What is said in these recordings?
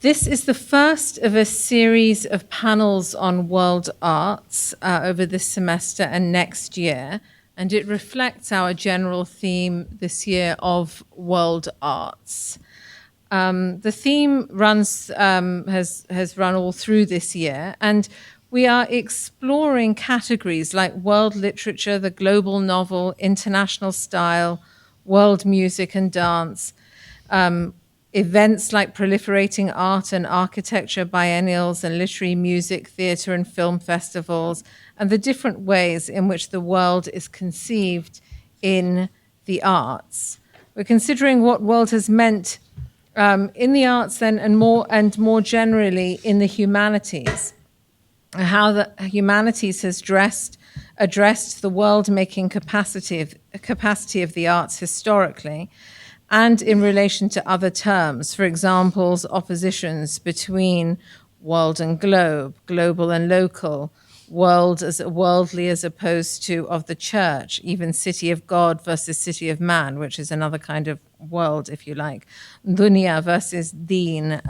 This is the first of a series of panels on world arts over this semester and next year, and it reflects our general theme this year of world arts. The theme has run all through this year, and we are exploring categories like world literature, the global novel, international style, world music and dance, events like proliferating art and architecture biennials and literary music, theatre and film festivals, and the different ways in which the world is conceived in the arts. We're considering what world has meant in the arts then, and more generally in the humanities, how the humanities has addressed the world-making capacity of the arts historically, and in relation to other terms, for example, oppositions between world and globe, global and local, world as worldly as opposed to of the church, even city of God versus city of man, which is another kind of world, if you like, dunya versus deen,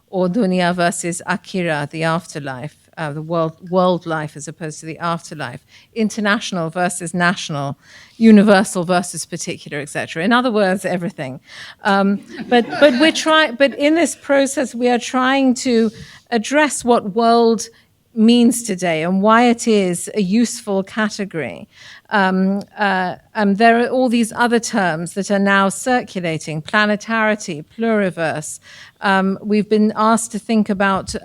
or dunya versus akhira, the afterlife, the world life as opposed to the afterlife, international versus national, universal versus particular, etc. In other words, everything. But in this process, we are trying to address what world means today and why it is a useful category. There are all these other terms that are now circulating: planetarity, pluriverse. We've been asked to think about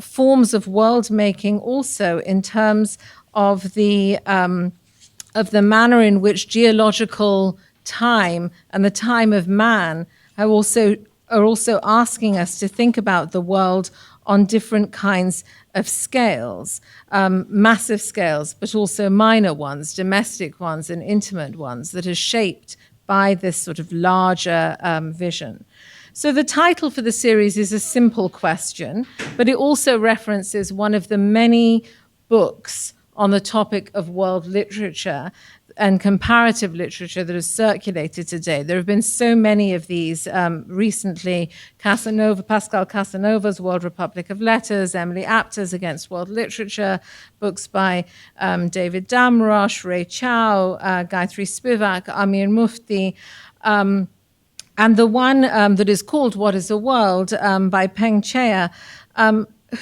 forms of world making also in terms of the manner in which geological time and the time of man are also asking us to think about the world on different kinds of scales, massive scales, but also minor ones, domestic ones and intimate ones that are shaped by this sort of larger vision. So the title for the series is a simple question, but it also references one of the many books on the topic of world literature and comparative literature that has circulated today. There have been so many of these recently. Pascal Casanova's World Republic of Letters, Emily Apter's Against World Literature, books by David Damrosch, Ray Chow, Gayatri Spivak, Amir Mufti, and the one that is called What is a World by Peng Chea,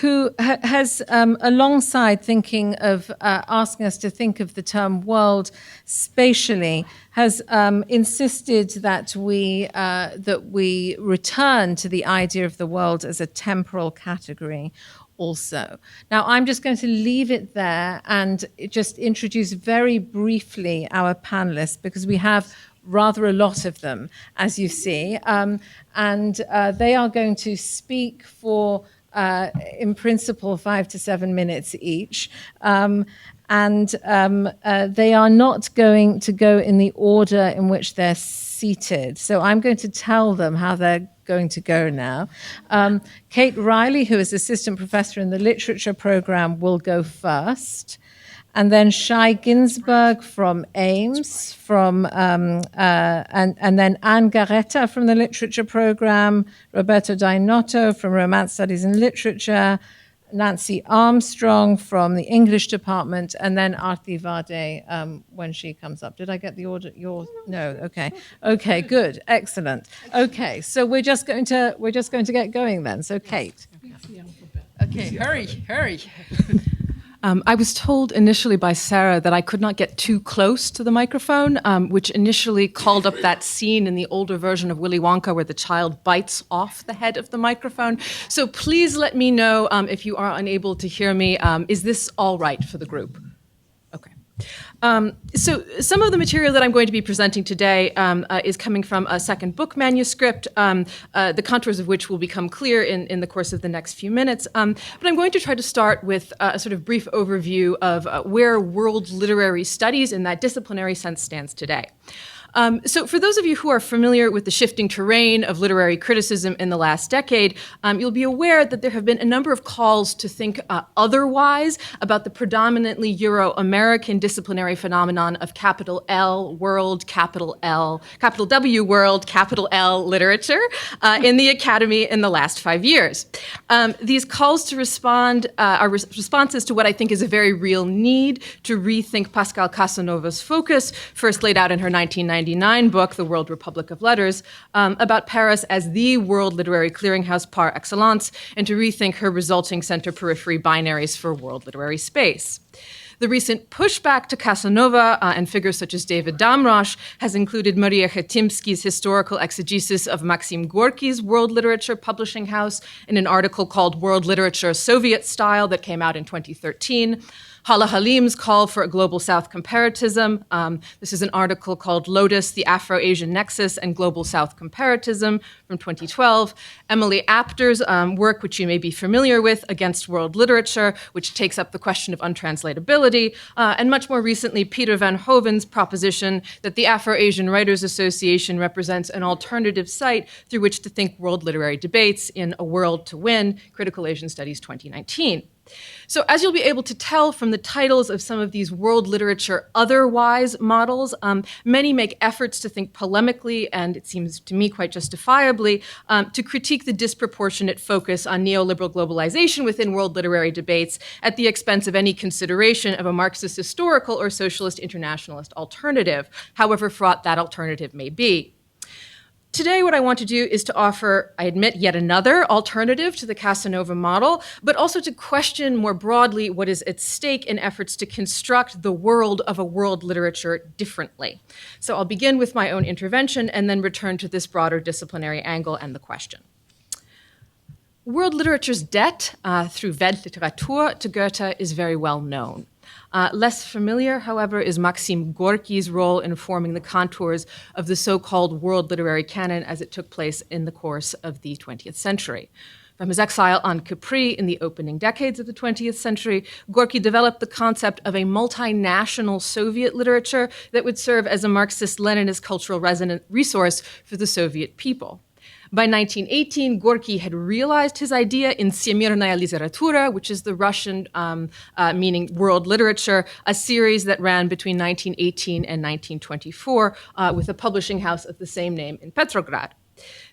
who has, alongside thinking of asking us to think of the term world spatially, has insisted that we return to the idea of the world as a temporal category also. Now, I'm just going to leave it there and just introduce very briefly our panelists, because we have rather a lot of them, as you see, and they are going to speak for in principle 5 to 7 minutes each, and they are not going to go in the order in which they're seated. So I'm going to tell them how they're going to go now. Kate Riley, who is assistant professor in the literature program, will go first. And then Shai Ginsberg from Ames, and then Anne Garetta from the literature program, Roberto Dainotto from Romance Studies and Literature, Nancy Armstrong from the English department, and then Arti Vade when she comes up. Did I get the order? No. Okay. Okay. Good. Excellent. Okay. So we're just going to get going then. So Kate. Okay. Hurry. I was told initially by Sarah that I could not get too close to the microphone, which initially called up that scene in the older version of Willy Wonka where the child bites off the head of the microphone. So please let me know if you are unable to hear me. Is this all right for the group? Okay. So some of the material that I'm going to be presenting today is coming from a second book manuscript, the contours of which will become clear in the course of the next few minutes. But I'm going to try to start with a sort of brief overview of where world literary studies in that disciplinary sense stands today. So for those of you who are familiar with the shifting terrain of literary criticism in the last decade, you'll be aware that there have been a number of calls to think otherwise about the predominantly Euro-American disciplinary phenomenon of capital L world, capital W world, capital L literature in the academy in the last 5 years. These calls to respond are responses to what I think is a very real need to rethink Pascal Casanova's focus, first laid out in her 1999 book, The World Republic of Letters, about Paris as the world literary clearinghouse par excellence, and to rethink her resulting center-periphery binaries for world literary space. The recent pushback to Casanova and figures such as David Damrosch has included Maria Chetimsky's historical exegesis of Maxim Gorky's world literature publishing house in an article called World Literature Soviet Style that came out in 2013. Hala Halim's call for a global South comparatism. This is an article called Lotus, the Afro-Asian Nexus and Global South Comparatism from 2012. Emily Apter's work, which you may be familiar with, Against World Literature, which takes up the question of untranslatability. And much more recently, Peter Van Hoven's proposition that the Afro-Asian Writers Association represents an alternative site through which to think world literary debates in A World to Win, Critical Asian Studies 2019. So as you'll be able to tell from the titles of some of these world literature otherwise models, many make efforts to think polemically, and it seems to me quite justifiably, to critique the disproportionate focus on neoliberal globalization within world literary debates at the expense of any consideration of a Marxist historical or socialist internationalist alternative, however fraught that alternative may be. Today, what I want to do is to offer, I admit, yet another alternative to the Casanova model, but also to question more broadly what is at stake in efforts to construct the world of a world literature differently. So I'll begin with my own intervention and then return to this broader disciplinary angle and the question. World literature's debt through Weltliteratur to Goethe is very well known. Less familiar, however, is Maxim Gorky's role in forming the contours of the so-called world literary canon as it took place in the course of the 20th century. From his exile on Capri in the opening decades of the 20th century, Gorky developed the concept of a multinational Soviet literature that would serve as a Marxist-Leninist cultural resource for the Soviet people. By 1918, Gorky had realized his idea in Всемирная литература, which is the Russian meaning world literature, a series that ran between 1918 and 1924 with a publishing house of the same name in Petrograd.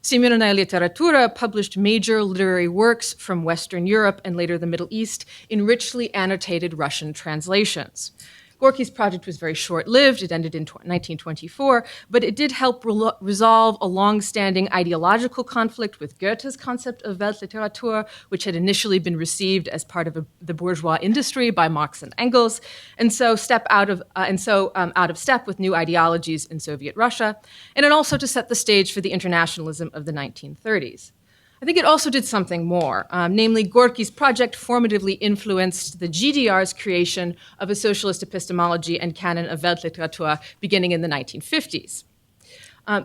Всемирная литература published major literary works from Western Europe and later the Middle East in richly annotated Russian translations. Gorky's project was very short-lived. It ended in 1924, but it did help resolve a long-standing ideological conflict with Goethe's concept of Weltliteratur, which had initially been received as part of the bourgeois industry by Marx and Engels, and so out of step with new ideologies in Soviet Russia, and it also to set the stage for the internationalism of the 1930s. I think it also did something more, namely Gorky's project formatively influenced the GDR's creation of a socialist epistemology and canon of Weltliteratur beginning in the 1950s.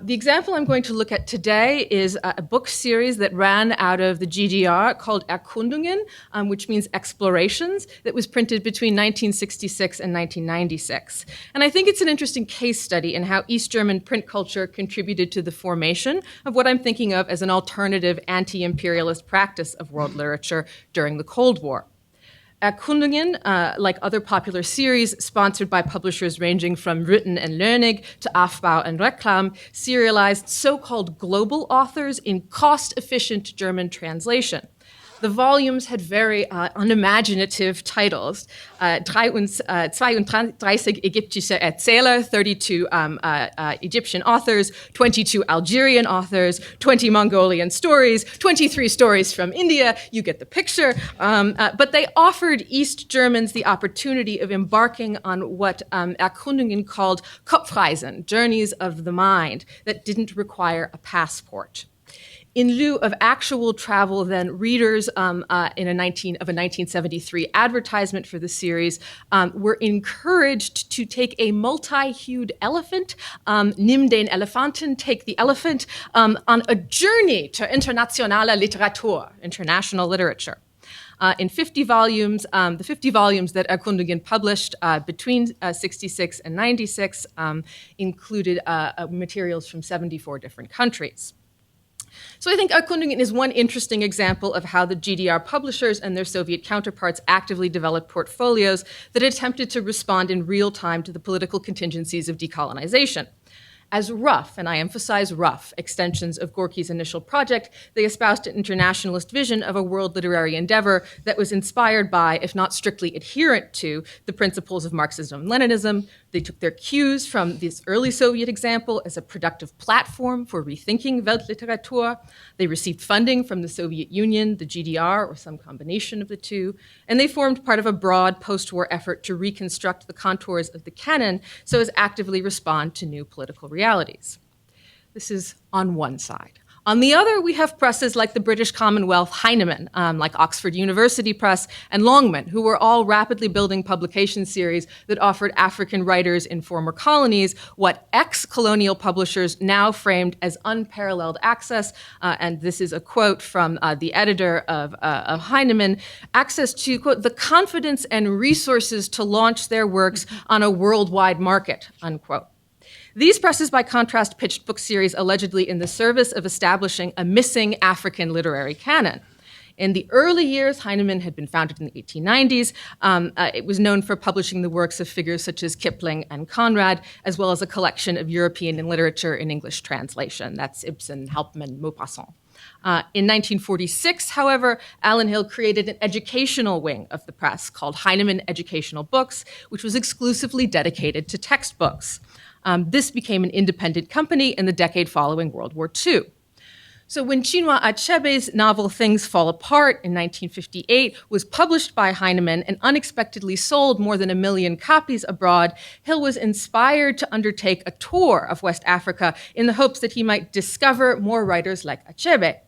The example I'm going to look at today is a book series that ran out of the GDR called Erkundungen, which means explorations, that was printed between 1966 and 1996. And I think it's an interesting case study in how East German print culture contributed to the formation of what I'm thinking of as an alternative anti-imperialist practice of world literature during the Cold War. Erkundungen, like other popular series sponsored by publishers ranging from Rütten and Lönig to Aufbau and Reklam, serialized so-called global authors in cost-efficient German translation. The volumes had very unimaginative titles. 32 Ägyptische Erzähler, 32 Egyptian authors, 22 Algerian authors, 20 Mongolian stories, 23 stories from India. You get the picture. But they offered East Germans the opportunity of embarking on what Erkundungen called Kopfreisen, journeys of the mind, that didn't require a passport. In lieu of actual travel, then, readers of a 1973 advertisement for the series were encouraged to take a multi-hued elephant, nimm den Elefanten, take the elephant, on a journey to internationale Literatur, international literature. In 50 volumes, the 50 volumes that Erkundungen published between 66 and 96 included materials from 74 different countries. So I think Erkundungen is one interesting example of how the GDR publishers and their Soviet counterparts actively developed portfolios that attempted to respond in real time to the political contingencies of decolonization. As rough, and I emphasize rough, extensions of Gorky's initial project, they espoused an internationalist vision of a world literary endeavor that was inspired by, if not strictly adherent to, the principles of Marxism and Leninism. They took their cues from this early Soviet example as a productive platform for rethinking Weltliteratur. They received funding from the Soviet Union, the GDR, or some combination of the two, and they formed part of a broad post-war effort to reconstruct the contours of the canon so as actively respond to new political realities. This is on one side. On the other, we have presses like the British Commonwealth Heinemann, like Oxford University Press, and Longman, who were all rapidly building publication series that offered African writers in former colonies what ex-colonial publishers now framed as unparalleled access, and this is a quote from the editor of Heinemann, access to, quote, the confidence and resources to launch their works on a worldwide market, unquote. These presses, by contrast, pitched book series allegedly in the service of establishing a missing African literary canon. In the early years, Heinemann had been founded in the 1890s. It was known for publishing the works of figures such as Kipling and Conrad, as well as a collection of European literature in English translation. That's Ibsen, Hauptmann, Maupassant. In 1946, however, Alan Hill created an educational wing of the press called Heinemann Educational Books, which was exclusively dedicated to textbooks. This became an independent company in the decade following World War II. So when Chinua Achebe's novel Things Fall Apart in 1958 was published by Heinemann and unexpectedly sold more than 1 million copies abroad, Hill was inspired to undertake a tour of West Africa in the hopes that he might discover more writers like Achebe.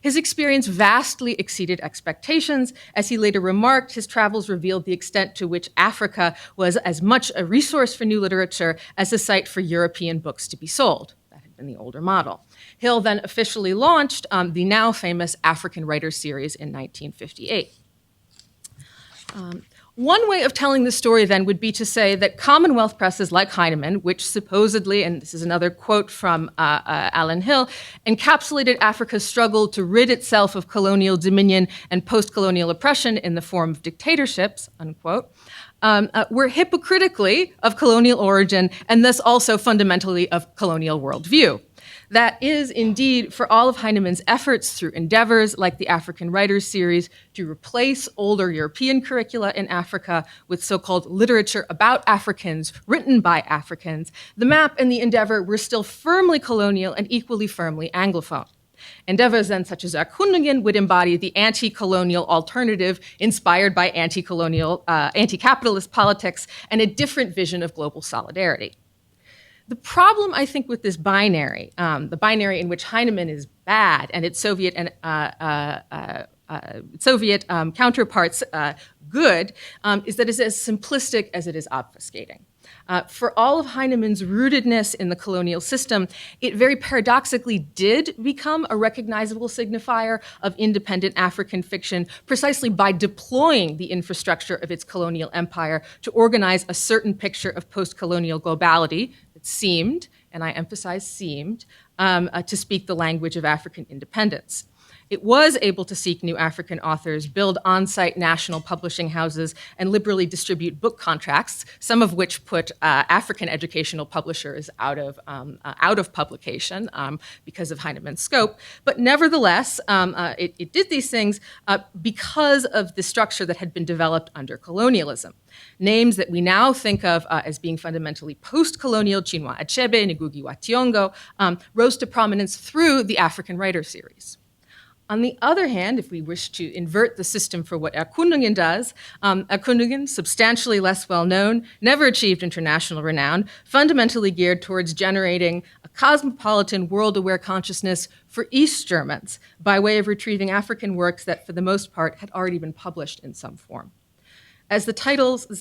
His experience vastly exceeded expectations. As he later remarked, his travels revealed the extent to which Africa was as much a resource for new literature as a site for European books to be sold. That had been the older model. Hill then officially launched the now famous African Writer Series in 1958. One way of telling the story then would be to say that Commonwealth presses like Heinemann, which supposedly, and this is another quote from Alan Hill, encapsulated Africa's struggle to rid itself of colonial dominion and post-colonial oppression in the form of dictatorships, unquote, were hypocritically of colonial origin and thus also fundamentally of colonial worldview. That is indeed for all of Heinemann's efforts through endeavors like the African Writers Series to replace older European curricula in Africa with so-called literature about Africans written by Africans, the map and the endeavor were still firmly colonial and equally firmly Anglophone. Endeavors then such as Erkundungen would embody the anti-colonial alternative inspired by anti-colonial, anti-capitalist politics and a different vision of global solidarity. The problem, I think, with this binary, the binary in which Heinemann is bad and its Soviet and counterparts good, is that it's as simplistic as it is obfuscating. For all of Heinemann's rootedness in the colonial system, it very paradoxically did become a recognizable signifier of independent African fiction precisely by deploying the infrastructure of its colonial empire to organize a certain picture of post-colonial globality that seemed, and I emphasize seemed, to speak the language of African independence. It was able to seek new African authors, build on-site national publishing houses, and liberally distribute book contracts, some of which put African educational publishers out of publication because of Heinemann's scope. But nevertheless, it did these things because of the structure that had been developed under colonialism. Names that we now think of as being fundamentally post-colonial, Chinua Achebe, Ngugi wa Thiong'o, rose to prominence through the African Writer Series. On the other hand, if we wish to invert the system for what Erkundungen does, Erkundungen, substantially less well-known, never achieved international renown, fundamentally geared towards generating a cosmopolitan, world-aware consciousness for East Germans by way of retrieving African works that, for the most part, had already been published in some form. As the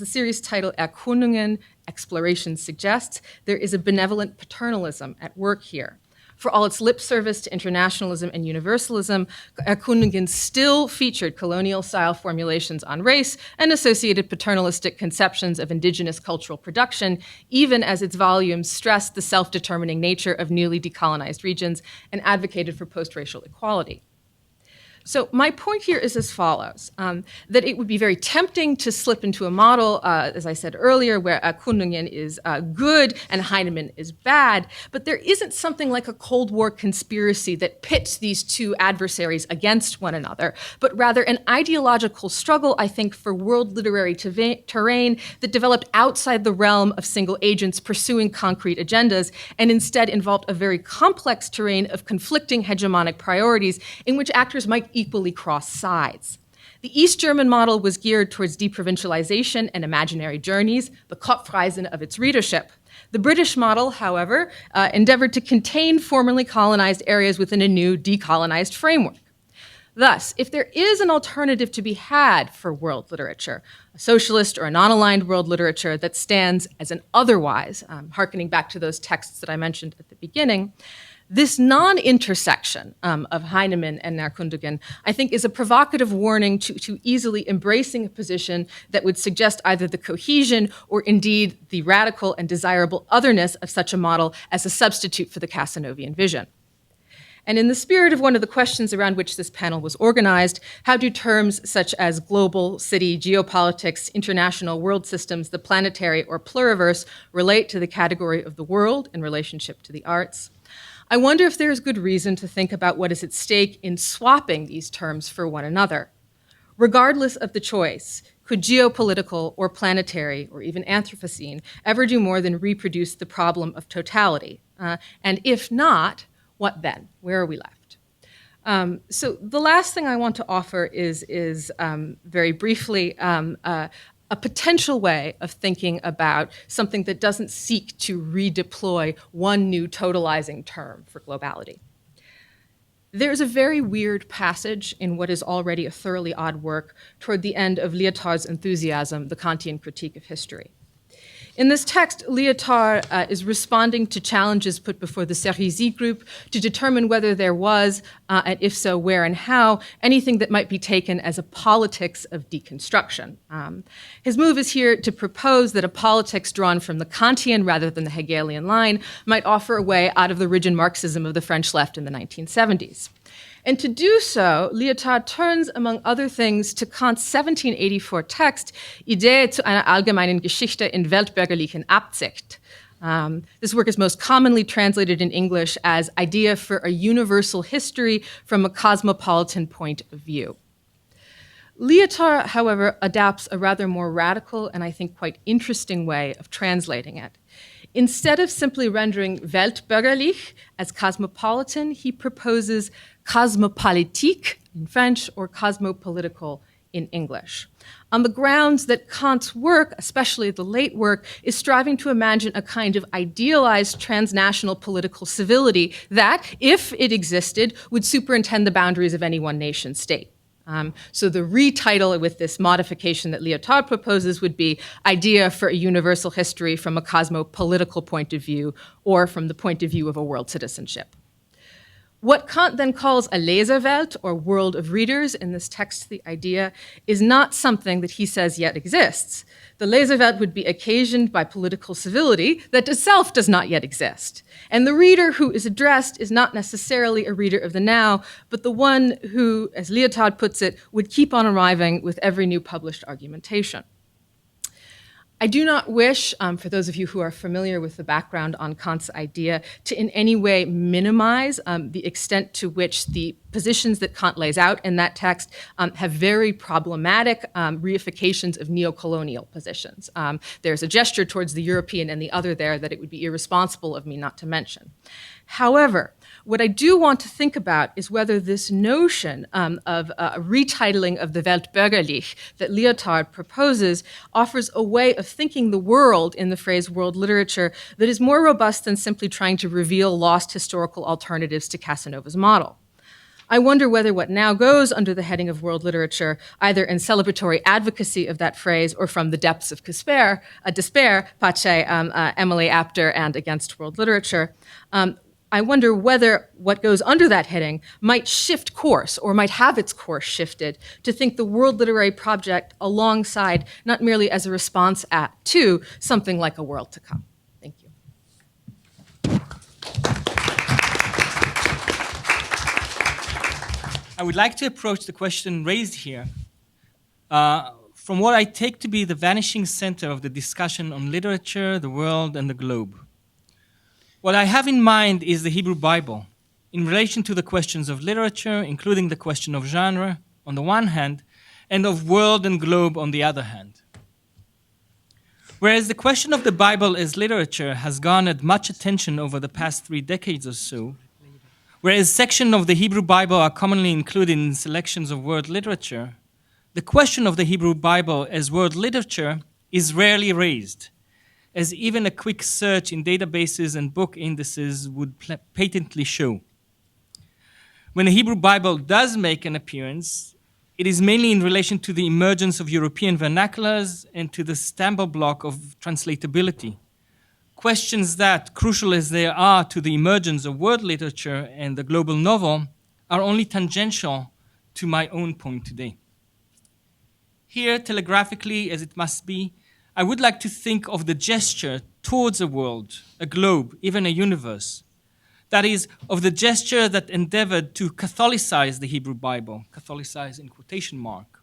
series title Erkundungen, Exploration, suggests, there is a benevolent paternalism at work here. For all its lip service to internationalism and universalism, Erkundungen still featured colonial-style formulations on race and associated paternalistic conceptions of indigenous cultural production, even as its volumes stressed the self-determining nature of newly decolonized regions and advocated for post-racial equality. So my point here is as follows, that it would be very tempting to slip into a model, as I said earlier, where Erkundungen is good and Heinemann is bad, but there isn't something like a Cold War conspiracy that pits these two adversaries against one another, but rather an ideological struggle, I think, for world literary terrain that developed outside the realm of single agents pursuing concrete agendas and instead involved a very complex terrain of conflicting hegemonic priorities in which actors might equally cross sides. The East German model was geared towards deprovincialization and imaginary journeys, the Kopfreisen of its readership. The British model, however, endeavored to contain formerly colonized areas within a new decolonized framework. Thus, if there is an alternative to be had for world literature, a socialist or a non-aligned world literature that stands as an otherwise, hearkening back to those texts that I mentioned at the beginning, this non-intersection of Heinemann and Erkundungen, I think, is a provocative warning to easily embracing a position that would suggest either the cohesion or indeed the radical and desirable otherness of such a model as a substitute for the Casanovian vision. And in the spirit of one of the questions around which this panel was organized, how do terms such as global, city, geopolitics, international world systems, the planetary, or pluriverse relate to the category of the world in relationship to the arts? I wonder if there is good reason to think about what is at stake in swapping these terms for one another. Regardless of the choice, could geopolitical or planetary or even Anthropocene ever do more than reproduce the problem of totality? And if not, what then? Where are we left? So the last thing I want to offer is very briefly a potential way of thinking about something that doesn't seek to redeploy one new totalizing term for globality. There's a very weird passage in what is already a thoroughly odd work toward the end of Lyotard's Enthusiasm, the Kantian Critique of History. In this text, Lyotard is responding to challenges put before the Cerisy group to determine whether there was, and if so, where and how, anything that might be taken as a politics of deconstruction. His move is here to propose that a politics drawn from the Kantian rather than the Hegelian line might offer a way out of the rigid Marxism of the French left in the 1970s. And to do so, Lyotard turns, among other things, to Kant's 1784 text, Idee zu einer allgemeinen Geschichte in weltbürgerlichen Absicht. This work is most commonly translated in English as Idea for a Universal History from a Cosmopolitan Point of View. Lyotard, however, adapts a rather more radical and I think quite interesting way of translating it. Instead of simply rendering weltbürgerlich as cosmopolitan, he proposes cosmopolitique in French or cosmopolitical in English, on the grounds that Kant's work, especially the late work, is striving to imagine a kind of idealized transnational political civility that, if it existed, would superintend the boundaries of any one nation state. So the retitle with this modification that Lyotard proposes would be Idea for a Universal History from a Cosmopolitical Point of View or from the point of view of a world citizenship. What Kant then calls a Leserwelt, or world of readers, in this text, the idea, is not something that he says yet exists. The Leserwelt would be occasioned by political civility that itself does not yet exist. And the reader who is addressed is not necessarily a reader of the now, but the one who, as Lyotard puts it, would keep on arriving with every new published argumentation. I do not wish, for those of you who are familiar with the background on Kant's idea, to in any way minimize the extent to which the positions that Kant lays out in that text have very problematic reifications of neocolonial positions. There's a gesture towards the European and the other there that it would be irresponsible of me not to mention. However, what I do want to think about is whether this notion of a retitling of the Weltbürgerlich that Lyotard proposes offers a way of thinking the world in the phrase world literature that is more robust than simply trying to reveal lost historical alternatives to Casanova's model. I wonder whether what now goes under the heading of world literature, either in celebratory advocacy of that phrase or from the depths of despair, Pace, Emily Apter, and against world literature, I wonder whether what goes under that heading might shift course or might have its course shifted to think the World Literary Project alongside, not merely as a response to something like a world to come. Thank you. I would like to approach the question raised here from what I take to be the vanishing center of the discussion on literature, the world, and the globe. What I have in mind is the Hebrew Bible in relation to the questions of literature, including the question of genre on the one hand, and of world and globe on the other hand. Whereas the question of the Bible as literature has garnered much attention over the past 3 decades or so, whereas sections of the Hebrew Bible are commonly included in selections of world literature, the question of the Hebrew Bible as world literature is rarely raised, as even a quick search in databases and book indices would patently show. When the Hebrew Bible does make an appearance, it is mainly in relation to the emergence of European vernaculars and to the stumbling block of translatability. Questions that, crucial as they are to the emergence of world literature and the global novel, are only tangential to my own point today. Here, telegraphically as it must be, I would like to think of the gesture towards a world, a globe, even a universe. That is, of the gesture that endeavored to Catholicize the Hebrew Bible, Catholicize in quotation mark,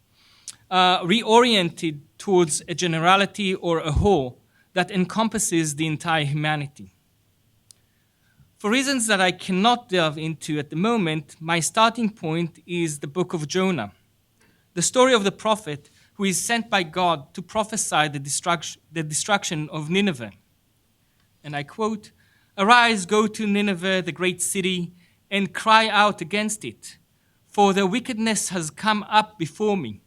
reoriented towards a generality or a whole that encompasses the entire humanity. For reasons that I cannot delve into at the moment, my starting point is the book of Jonah, the story of the prophet who is sent by God to prophesy the destruction of Nineveh. And I quote, "Arise, go to Nineveh, the great city, and cry out against it, for their wickedness has come up before me."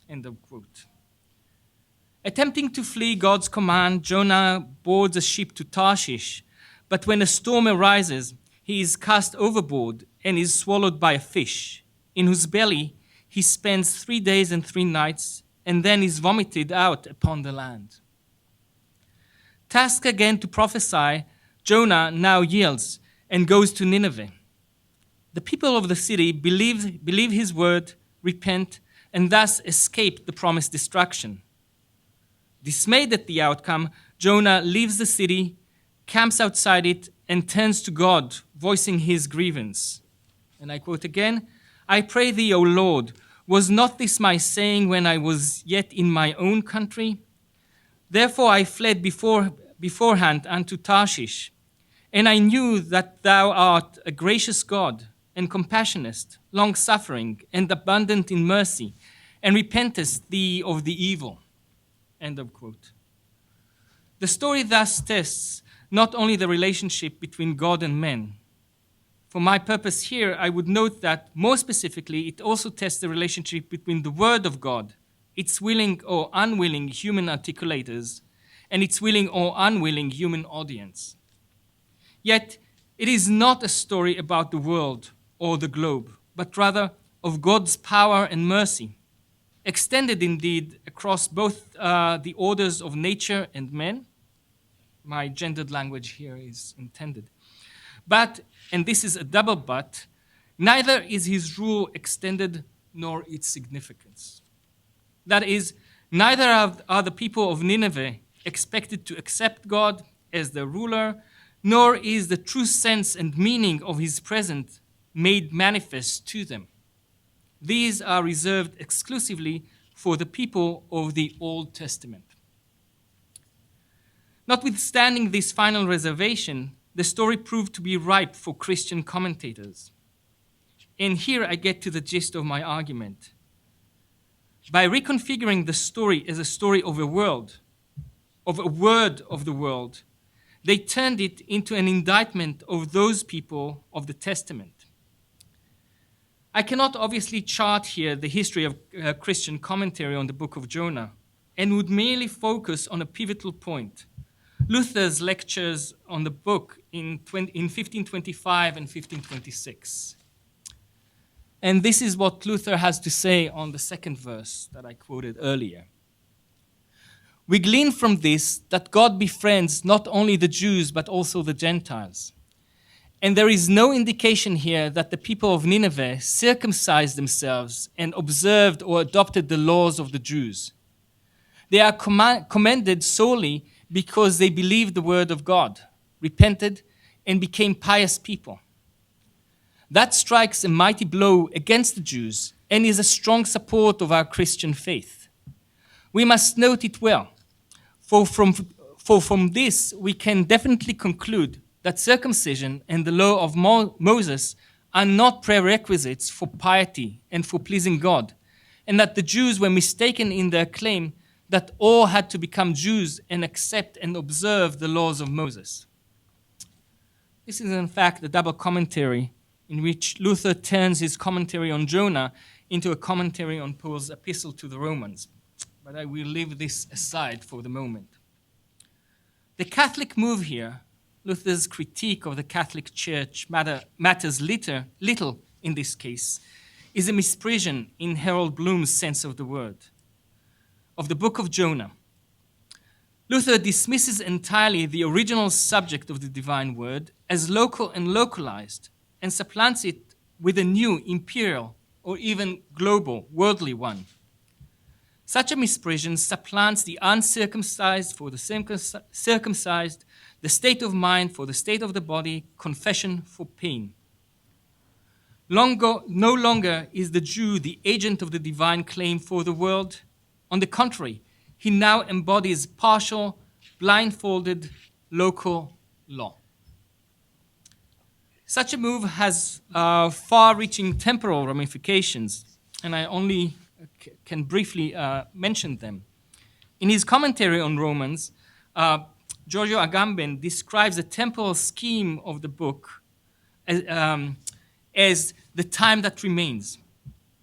End of quote. Attempting to flee God's command, Jonah boards a ship to Tarshish, but when a storm arises, he is cast overboard and is swallowed by a fish, in whose belly he spends 3 days and 3 nights, and then is vomited out upon the land. Tasked again to prophesy, Jonah now yields and goes to Nineveh. The people of the city believe his word, repent, and thus escape the promised destruction. Dismayed at the outcome, Jonah leaves the city, camps outside it, and turns to God, voicing his grievance. And I quote again, "I pray thee, O Lord, was not this my saying when I was yet in my own country? Therefore I fled beforehand unto Tarshish, and I knew that thou art a gracious God, and compassionate, long-suffering, and abundant in mercy, and repentest thee of the evil." End of quote. The story thus tests not only the relationship between God and men. For my purpose here, I would note that, more specifically, it also tests the relationship between the Word of God, its willing or unwilling human articulators, and its willing or unwilling human audience. Yet, it is not a story about the world or the globe, but rather of God's power and mercy, extended indeed across both the orders of nature and men. My gendered language here is intended. But, and this is a double but, neither is his rule extended nor its significance. That is, neither are the people of Nineveh expected to accept God as their ruler, nor is the true sense and meaning of his presence made manifest to them. These are reserved exclusively for the people of the Old Testament. Notwithstanding this final reservation, the story proved to be ripe for Christian commentators. And here I get to the gist of my argument. By reconfiguring the story as a story of a world, of a word of the world, they turned it into an indictment of those people of the Testament. I cannot obviously chart here the history of Christian commentary on the book of Jonah, and would merely focus on a pivotal point: Luther's lectures on the book in 1525 and 1526. And this is what Luther has to say on the second verse that I quoted earlier. "We glean from this that God befriends not only the Jews but also the Gentiles, And there is no indication here that the people of Nineveh circumcised themselves and observed or adopted the laws of the Jews. They are commended solely because they believed the word of God, repented, and became pious people. That strikes a mighty blow against the Jews and is a strong support of our Christian faith. We must note it well, for from this we can definitely conclude that circumcision and the law of Moses are not prerequisites for piety and for pleasing God, and that the Jews were mistaken in their claim that all had to become Jews and accept and observe the laws of Moses. This is in fact a double commentary in which Luther turns his commentary on Jonah into a commentary on Paul's epistle to the Romans. But I will leave this aside for the moment. The Catholic move here, Luther's critique of the Catholic Church matters little in this case, is a misprision in Harold Bloom's sense of the word, of the book of Jonah. Luther dismisses entirely the original subject of the divine word as local and localized, and supplants it with a new imperial or even global, worldly one. Such a misprision supplants the uncircumcised for the circumcised, the state of mind for the state of the body, confession for pain. No longer is the Jew the agent of the divine claim for the world. On the contrary, he now embodies partial, blindfolded, local law. Such a move has far-reaching temporal ramifications, and I only can briefly mention them. In his commentary on Romans, Giorgio Agamben describes the temporal scheme of the book as the time that remains,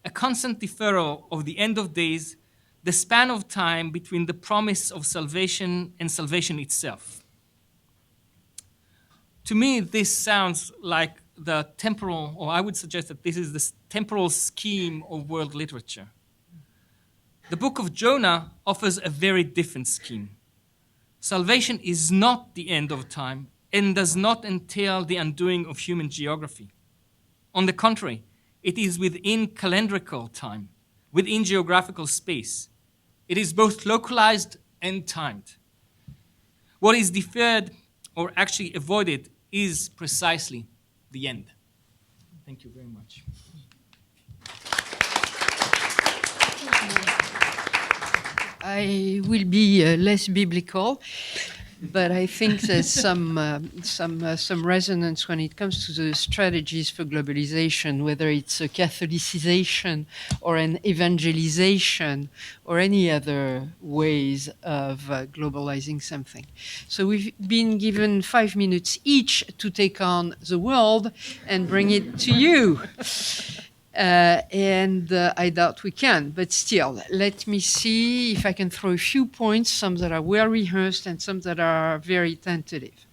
a constant deferral of the end of days, the span of time between the promise of salvation and salvation itself. To me, this sounds like the temporal, or I would suggest that this is the temporal scheme of world literature. The book of Jonah offers a very different scheme. Salvation is not the end of time and does not entail the undoing of human geography. On the contrary, it is within calendrical time, within geographical space. It is both localized and timed. What is deferred or actually avoided is precisely the end. Thank you very much. I will be less biblical, but I think there's some resonance when it comes to the strategies for globalization, whether it's a Catholicization or an evangelization or any other ways of globalizing something. So we've been given 5 minutes each to take on the world and bring it to you. I doubt we can, but still, let me see if I can throw a few points, some that are well rehearsed and some that are very tentative.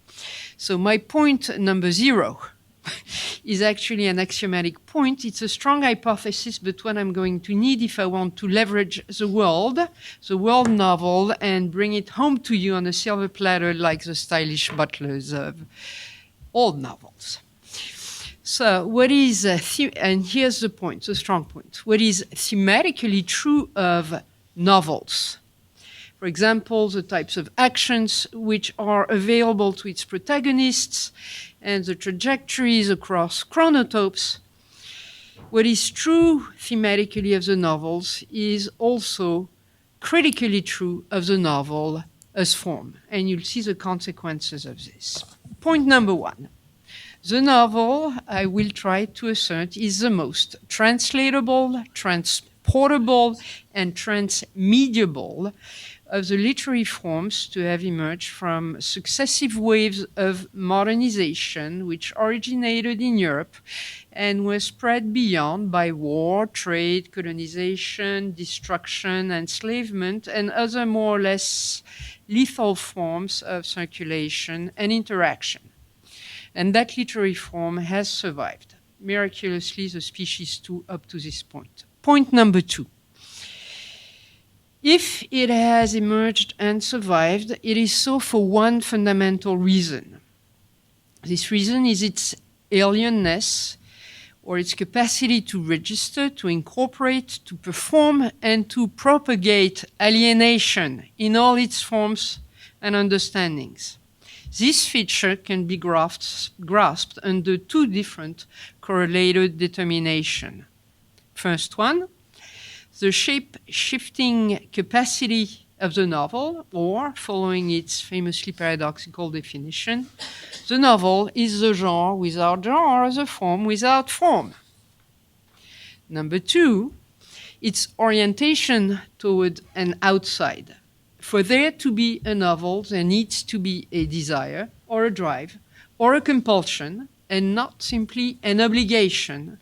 So my point number 0 is actually an axiomatic point. It's a strong hypothesis, but what I'm going to need if I want to leverage the world novel, and bring it home to you on a silver platter like the stylish butlers of old novels. So what is, and here's the point, the strong point. What is thematically true of novels? For example, the types of actions which are available to its protagonists and the trajectories across chronotopes. What is true thematically of the novels is also critically true of the novel as form. And you'll see the consequences of this. Point number 1. The novel, I will try to assert, is the most translatable, transportable, and transmediable of the literary forms to have emerged from successive waves of modernization which originated in Europe and were spread beyond by war, trade, colonization, destruction, enslavement, and other more or less lethal forms of circulation and interaction. And that literary form has survived, miraculously, the species too, up to this point. Point number 2. If it has emerged and survived, it is so for one fundamental reason. This reason is its alienness, or its capacity to register, to incorporate, to perform, and to propagate alienation in all its forms and understandings. This feature can be grasped under two different correlated determinations. First one, the shape-shifting capacity of the novel, or, following its famously paradoxical definition, the novel is the genre without genre, the form without form. Number two, its orientation toward an outside. For there to be a novel, there needs to be a desire, or a drive, or a compulsion, and not simply an obligation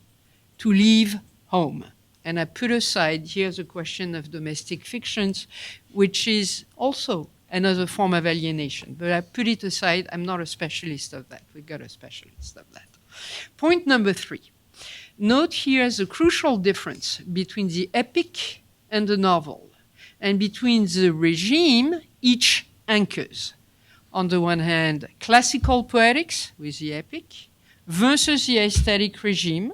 to leave home. And I put aside here the question of domestic fictions, which is also another form of alienation. But I put it aside. I'm not a specialist of that. We got a specialist of that. Point number three. Note here the crucial difference between the epic and the novel, and between the regime each anchors. On the one hand, classical poetics with the epic versus the aesthetic regime,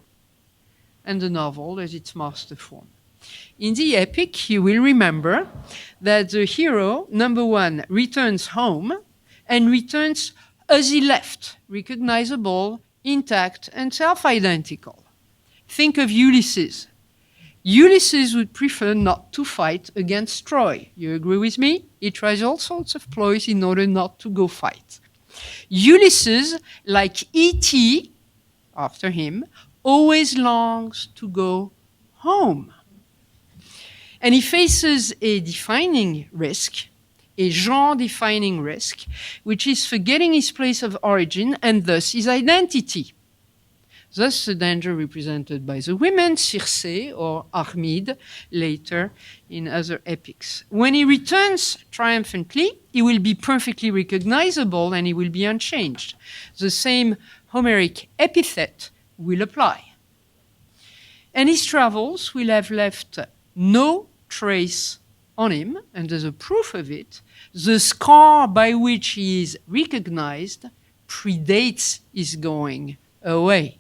and the novel as its master form. In the epic, you will remember that the hero, number one, returns home and returns as he left, recognizable, intact, and self-identical. Think of Ulysses. Ulysses would prefer not to fight against Troy. You agree with me? He tries all sorts of ploys in order not to go fight. Ulysses, like E.T., after him, always longs to go home. And he faces a defining risk, a genre-defining risk, which is forgetting his place of origin and thus his identity. Thus the danger represented by the women, Circe or Armide, later in other epics. When he returns triumphantly, he will be perfectly recognizable and he will be unchanged. The same Homeric epithet will apply. And his travels will have left no trace on him, and as a proof of it, the scar by which he is recognized predates his going away.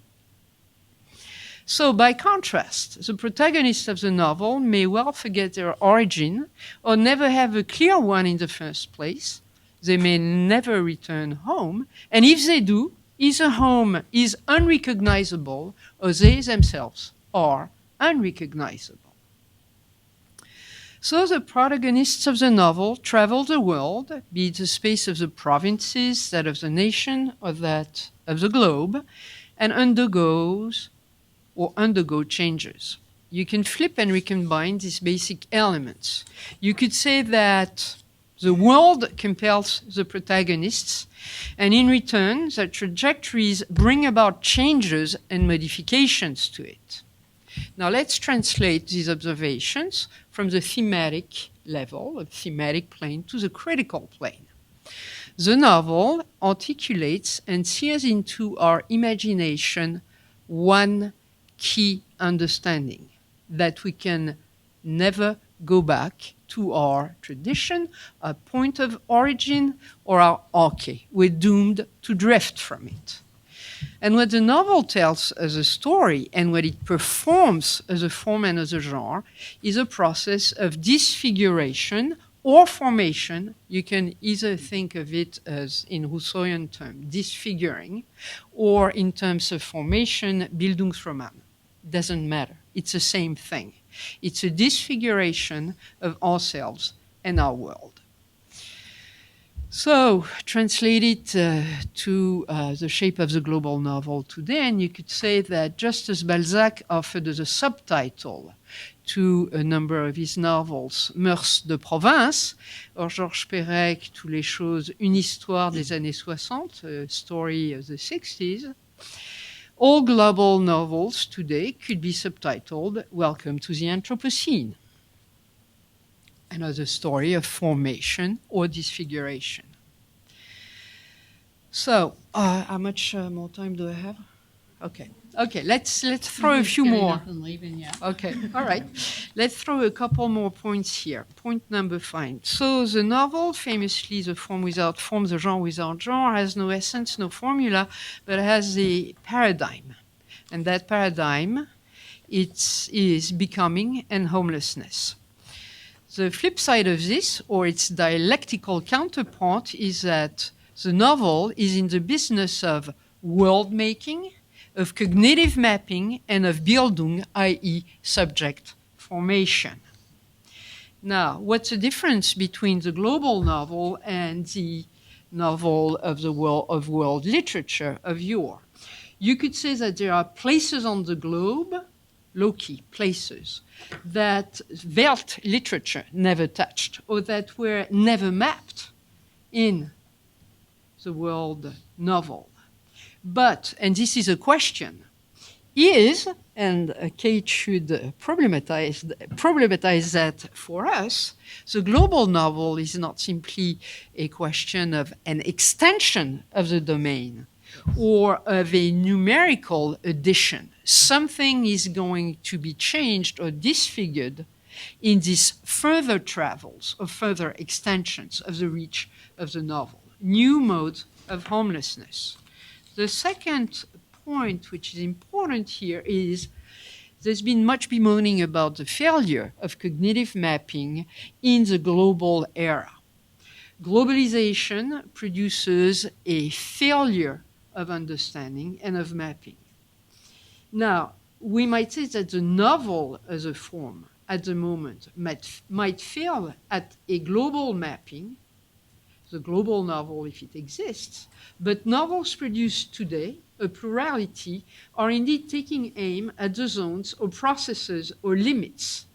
So, by contrast, the protagonists of the novel may well forget their origin or never have a clear one in the first place. They may never return home, and if they do, either home is unrecognizable or they themselves are unrecognizable. So the protagonists of the novel travel the world, be it the space of the provinces, that of the nation, or that of the globe, and undergo changes. You can flip and recombine these basic elements. You could say that the world compels the protagonists, and in return, the trajectories bring about changes and modifications to it. Now let's translate these observations from the thematic level, the thematic plane, to the critical plane. The novel articulates and sears into our imagination one key understanding, that we can never go back to our tradition, our point of origin, or our arche. We're doomed to drift from it. And what the novel tells as a story and what it performs as a form and as a genre is a process of disfiguration or formation. You can either think of it as, in Rousseauian term, disfiguring, or in terms of formation, Bildungsroman. Doesn't matter. It's the same thing. It's a disfiguration of ourselves and our world. So, translated to the shape of the global novel today, and you could say that just as Balzac offered as a subtitle to a number of his novels, Mœurs de province, or Georges Perec, Tous les choses, une histoire des années 60, a story of the 60s, all global novels today could be subtitled Welcome to the Anthropocene. Another story of formation or disfiguration. So, how much more time do I have? Okay. Okay, let's throw a few Getting more. up and leaving, yeah. Okay, all right. Let's throw a couple more points here. Point number 5. So the novel, famously the form without form, the genre without genre, has no essence, no formula, but has a paradigm. And that paradigm, is becoming and homelessness. The flip side of this, or its dialectical counterpart, is that the novel is in the business of world making, of cognitive mapping, and of Bildung, i.e. subject formation. Now, what's the difference between the global novel and the novel of the world literature of yore? You could say that there are places on the globe, low-key places, that Welt literature never touched, or that were never mapped in the world novel. But, and this is a question, is, and Kate should problematize that for us, the global novel is not simply a question of an extension of the domain or of a numerical addition. Something is going to be changed or disfigured in these further travels or further extensions of the reach of the novel. New modes of homelessness. The second point, which is important here, is there's been much bemoaning about the failure of cognitive mapping in the global era. Globalization produces a failure of understanding and of mapping. Now, we might say that the novel as a form at the moment might fail at a global mapping, the global novel if it exists, but novels produced today, a plurality, are indeed taking aim at the zones or processes or limits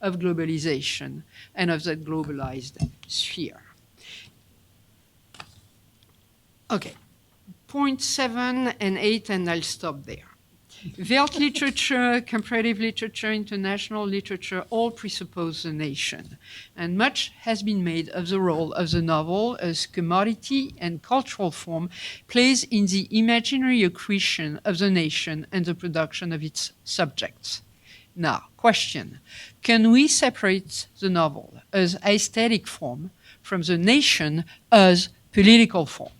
of globalization and of that globalized sphere. Okay, point 7 and 8, and I'll stop there. Welt literature, comparative literature, international literature all presuppose the nation. And much has been made of the role of the novel as commodity and cultural form plays in the imaginary accretion of the nation and the production of its subjects. Now, question, can we separate the novel as aesthetic form from the nation as political form?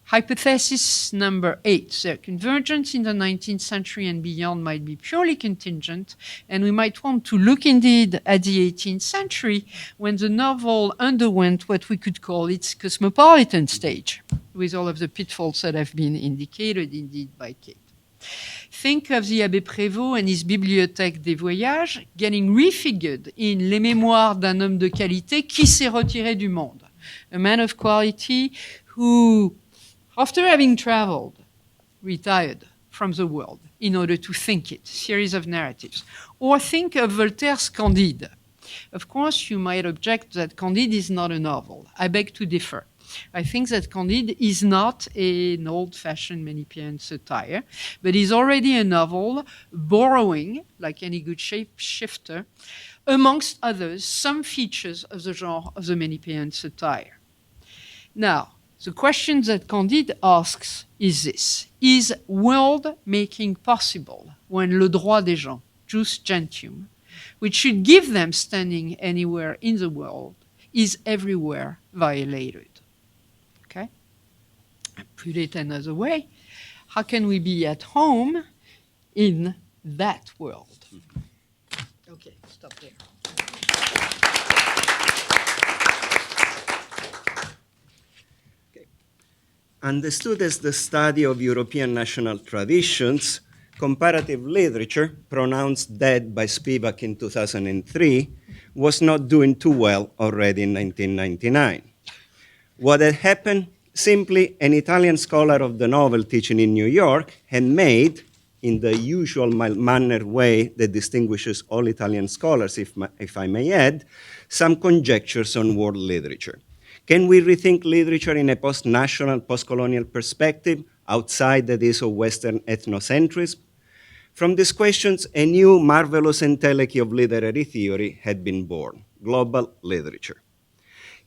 Hypothesis number 8, the convergence in the 19th century and beyond might be purely contingent, and we might want to look indeed at the 18th century when the novel underwent what we could call its cosmopolitan stage, with all of the pitfalls that have been indicated indeed by Kate. Think of the Abbé Prévost and his Bibliothèque des Voyages getting refigured in Les Mémoires d'un homme de qualité qui s'est retiré du monde, a man of quality who, after having traveled, retired from the world in order to think it, series of narratives. Or think of Voltaire's Candide. Of course, you might object that Candide is not a novel. I beg to differ. I think that Candide is not an old-fashioned Manichaean satire, but is already a novel borrowing, like any good shapeshifter, amongst others, some features of the genre of the Manichaean satire. Now, the question that Candide asks is this: is world-making possible when le droit des gens, jus gentium, which should give them standing anywhere in the world, is everywhere violated? Okay? I put it another way. How can we be at home in that world? Okay, stop there. Understood as the study of European national traditions, comparative literature, pronounced dead by Spivak in 2003, was not doing too well already in 1999. What had happened? Simply, an Italian scholar of the novel teaching in New York had made, in the usual mild-mannered way that distinguishes all Italian scholars, if I may add, some conjectures on world literature. Can we rethink literature in a post-national, post-colonial perspective, outside that is of Western ethnocentrism? From these questions, a new marvelous entelechy of literary theory had been born: global literature.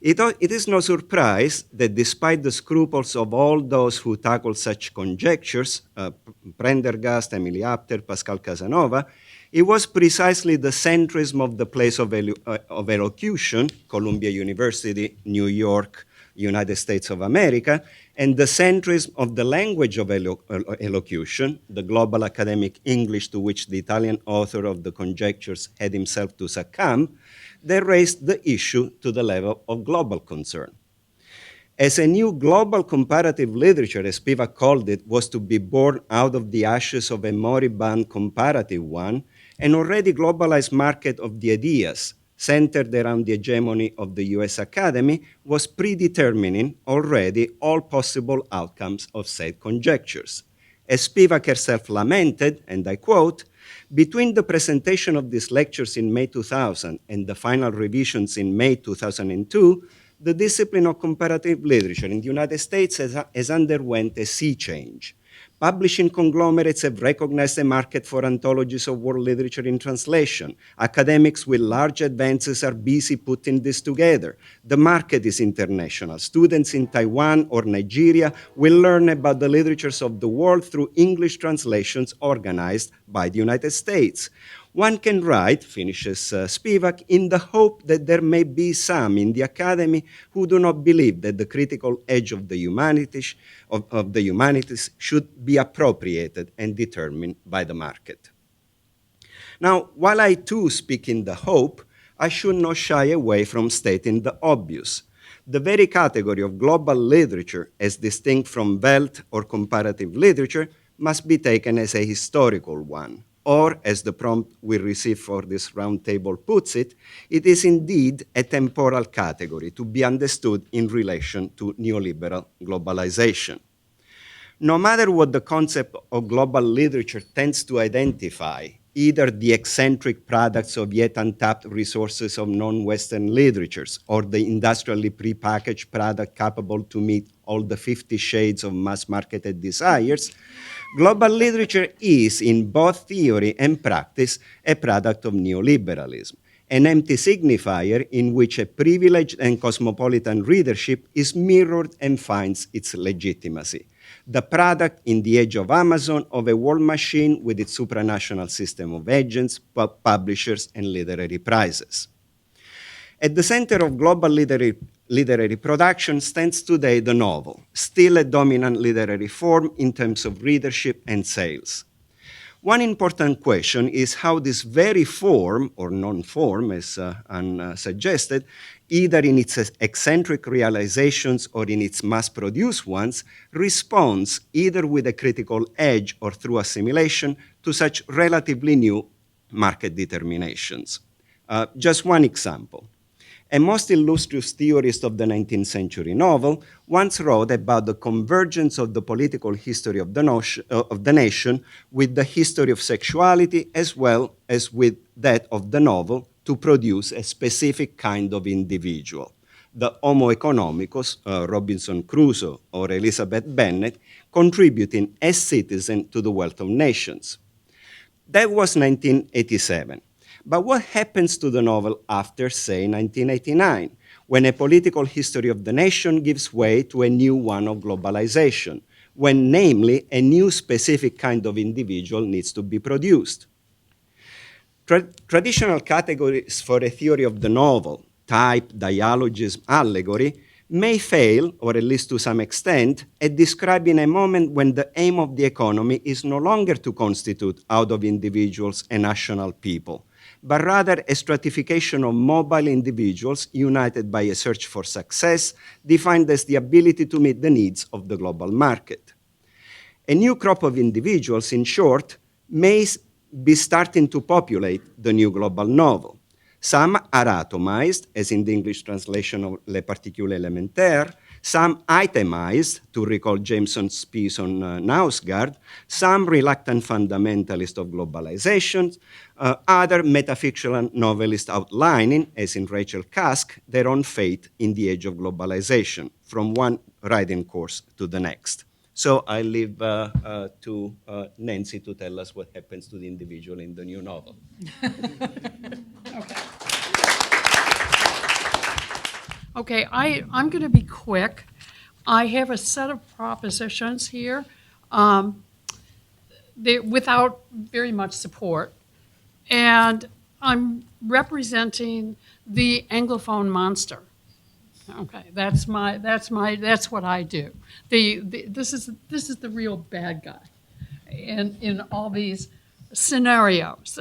It is no surprise that despite the scruples of all those who tackle such conjectures, Prendergast, Emily Apter, Pascal Casanova, it was precisely the centrism of the place of elocution, Columbia University, New York, United States of America, and the centrism of the language of elocution, the global academic English to which the Italian author of the conjectures had himself to succumb, that raised the issue to the level of global concern. As a new global comparative literature, as Spivak called it, was to be born out of the ashes of a moribund comparative one, an already globalized market of the ideas, centered around the hegemony of the US Academy, was predetermining already all possible outcomes of said conjectures. As Spivak herself lamented, and I quote, "Between the presentation of these lectures in May 2000 and the final revisions in May 2002, the discipline of comparative literature in the United States has underwent a sea change. Publishing conglomerates have recognized the market for anthologies of world literature in translation. Academics with large advances are busy putting this together. The market is international. Students in Taiwan or Nigeria will learn about the literatures of the world through English translations organized by the United States. One can write," finishes Spivak, "in the hope that there may be some in the academy who do not believe that the critical edge of the humanities, of the humanities should be appropriated and determined by the market." Now, while I too speak in the hope, I should not shy away from stating the obvious. The very category of global literature, as distinct from Welt or comparative literature, must be taken as a historical one. Or, as the prompt we received for this roundtable puts it, it is indeed a temporal category to be understood in relation to neoliberal globalization. No matter what the concept of global literature tends to identify, either the eccentric products of yet untapped resources of non-Western literatures or the industrially prepackaged product capable to meet all the 50 shades of mass-marketed desires, global literature is, in both theory and practice, a product of neoliberalism, an empty signifier in which a privileged and cosmopolitan readership is mirrored and finds its legitimacy. The product, in the age of Amazon, of a world machine with its supranational system of agents, publishers, and literary prizes. At the center of global literary production stands today the novel, still a dominant literary form in terms of readership and sales. One important question is how this very form, or non-form as Anne suggested, either in its eccentric realizations or in its mass-produced ones, responds either with a critical edge or through assimilation to such relatively new market determinations. Just one example. A most illustrious theorist of the 19th century novel once wrote about the convergence of the political history of the nation with the history of sexuality as well as with that of the novel to produce a specific kind of individual, the Homo economicus, Robinson Crusoe or Elizabeth Bennet, contributing as citizen to the wealth of nations. That was 1987. But what happens to the novel after, say, 1989, when a political history of the nation gives way to a new one of globalization, when, namely, a new specific kind of individual needs to be produced? Traditional categories for a theory of the novel, type, dialogism, allegory, may fail, or at least to some extent, at describing a moment when the aim of the economy is no longer to constitute out of individuals a national people, but rather a stratification of mobile individuals united by a search for success, defined as the ability to meet the needs of the global market. A new crop of individuals, in short, may be starting to populate the new global novel. Some are atomized, as in the English translation of Les Particules Élémentaires, some itemized, to recall Jameson's piece on Knausgaard, some reluctant fundamentalists of globalization, other metafictional novelists outlining, as in Rachel Cusk, their own fate in the age of globalization, from one riding course to the next. So I leave to Nancy to tell us what happens to the individual in the new novel. Okay, I'm going to be quick. I have a set of propositions here without very much support. And I'm representing the Anglophone Monster. Okay, that's what I do. This is the real bad guy in all these scenarios.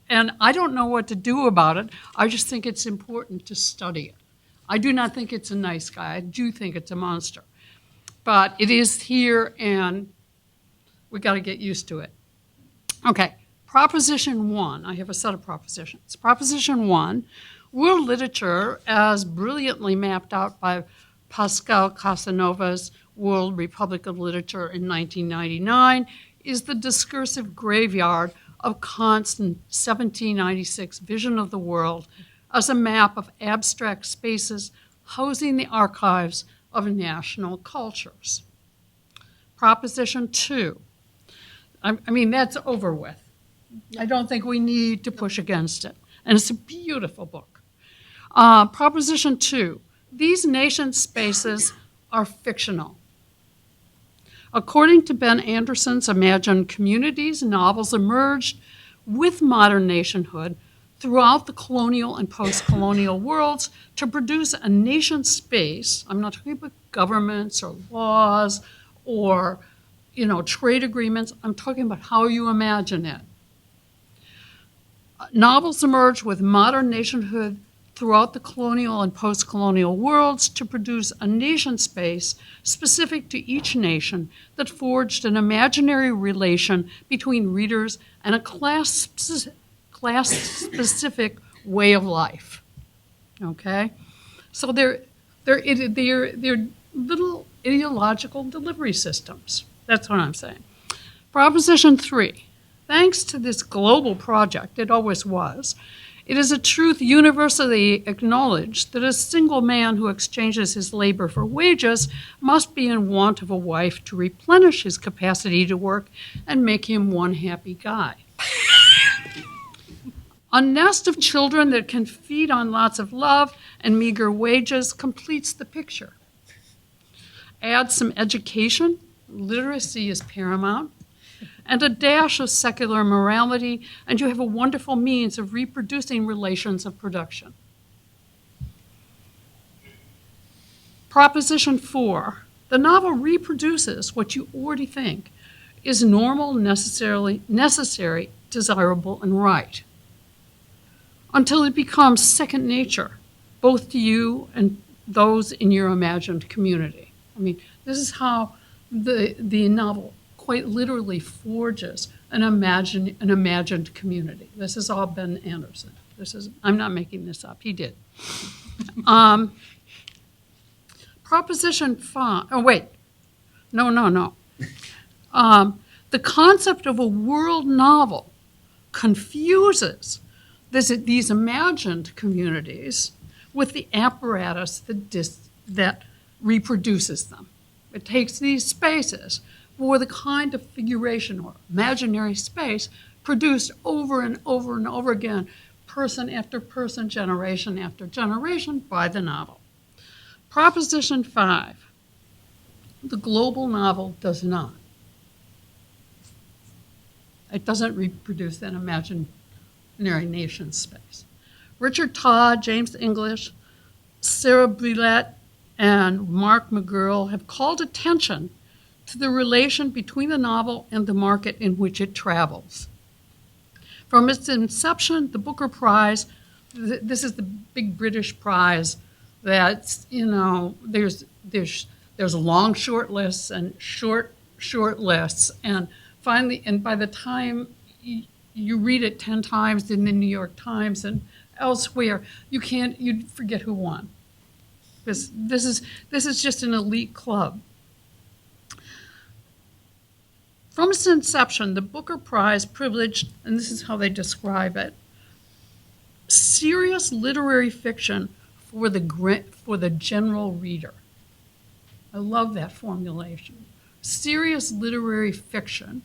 And I don't know what to do about it. I just think it's important to study it. I do not think it's a nice guy. I do think it's a monster. But it is here, and we got to get used to it. Okay, Proposition 1. I have a set of propositions. Proposition 1, world literature, as brilliantly mapped out by Pascal Casanova's World Republic of Literature in 1999, is the discursive graveyard of Kant's 1796 vision of the world as a map of abstract spaces housing the archives of national cultures. Proposition 2. I mean, that's over with. I don't think we need to push against it. And it's a beautiful book. Proposition 2. These nation spaces are fictional. According to Ben Anderson's Imagined Communities, novels emerged with modern nationhood throughout the colonial and post-colonial worlds to produce a nation space. I'm not talking about governments or laws or, trade agreements. I'm talking about how you imagine it. Novels emerged with modern nationhood throughout the colonial and post-colonial worlds to produce a nation space specific to each nation that forged an imaginary relation between readers and a class-specific way of life. Okay? So they're little ideological delivery systems. That's what I'm saying. Proposition 3. Thanks to this global project, it always was, it is a truth universally acknowledged that a single man who exchanges his labor for wages must be in want of a wife to replenish his capacity to work and make him one happy guy. A nest of children that can feed on lots of love and meager wages completes the picture. Add some education, literacy is paramount, and a dash of secular morality, and you have a wonderful means of reproducing relations of production. Proposition 4. The novel reproduces what you already think is normal, necessary, desirable, and right, until it becomes second nature, both to you and those in your imagined community. I mean, this is how the novel quite literally forges an imagined community. This is all Ben Anderson. I'm not making this up. He did. Proposition 5. Oh, wait. No. The concept of a world novel confuses these imagined communities with the apparatus that reproduces them. It takes these spaces for the kind of figuration or imaginary space produced over and over and over again, person after person, generation after generation, by the novel. Proposition 5. The global novel does not. It doesn't reproduce an imaginary nation space. Richard Todd, James English, Sarah Brilette, and Mark McGurl have called attention to the relation between the novel and the market in which it travels. From its inception, the Booker Prize, this is the big British prize that's, there's long short lists and short lists, and finally, and by the time you read it 10 times in the New York Times and elsewhere, you'd forget who won. This is just an elite club. From its inception, the Booker Prize privileged, and this is how they describe it, serious literary fiction for the general reader. I love that formulation. Serious literary fiction,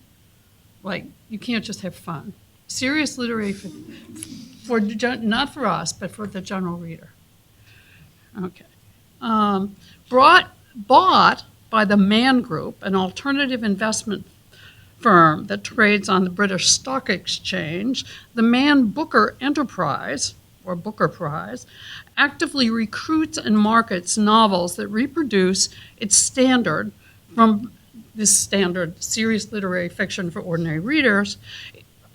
like you can't just have fun. Serious literary fiction, not for us, but for the general reader. Okay. Bought by the Mann Group, an alternative investment firm that trades on the British Stock Exchange, the Man Booker Enterprise, or Booker Prize, actively recruits and markets novels that reproduce its standard from this standard serious literary fiction for ordinary readers.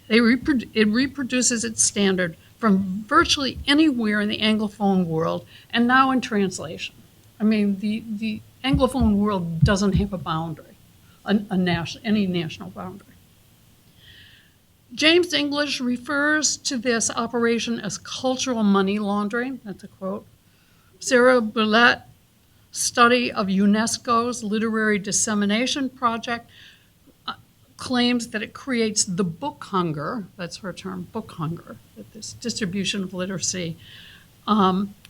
It reproduces its standard from virtually anywhere in the Anglophone world and now in translation. I mean, the Anglophone world doesn't have a boundary, any national boundary. James English refers to this operation as cultural money laundering. That's a quote. Sarah Bullett's study of UNESCO's literary dissemination project claims that it creates the book hunger, that's her term, book hunger, that this distribution of literacy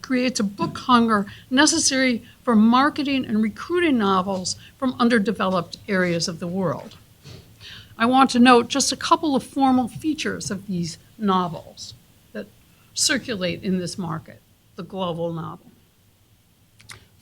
creates a book hunger necessary for marketing and recruiting novels from underdeveloped areas of the world. I want to note just a couple of formal features of these novels that circulate in this market, the global novel.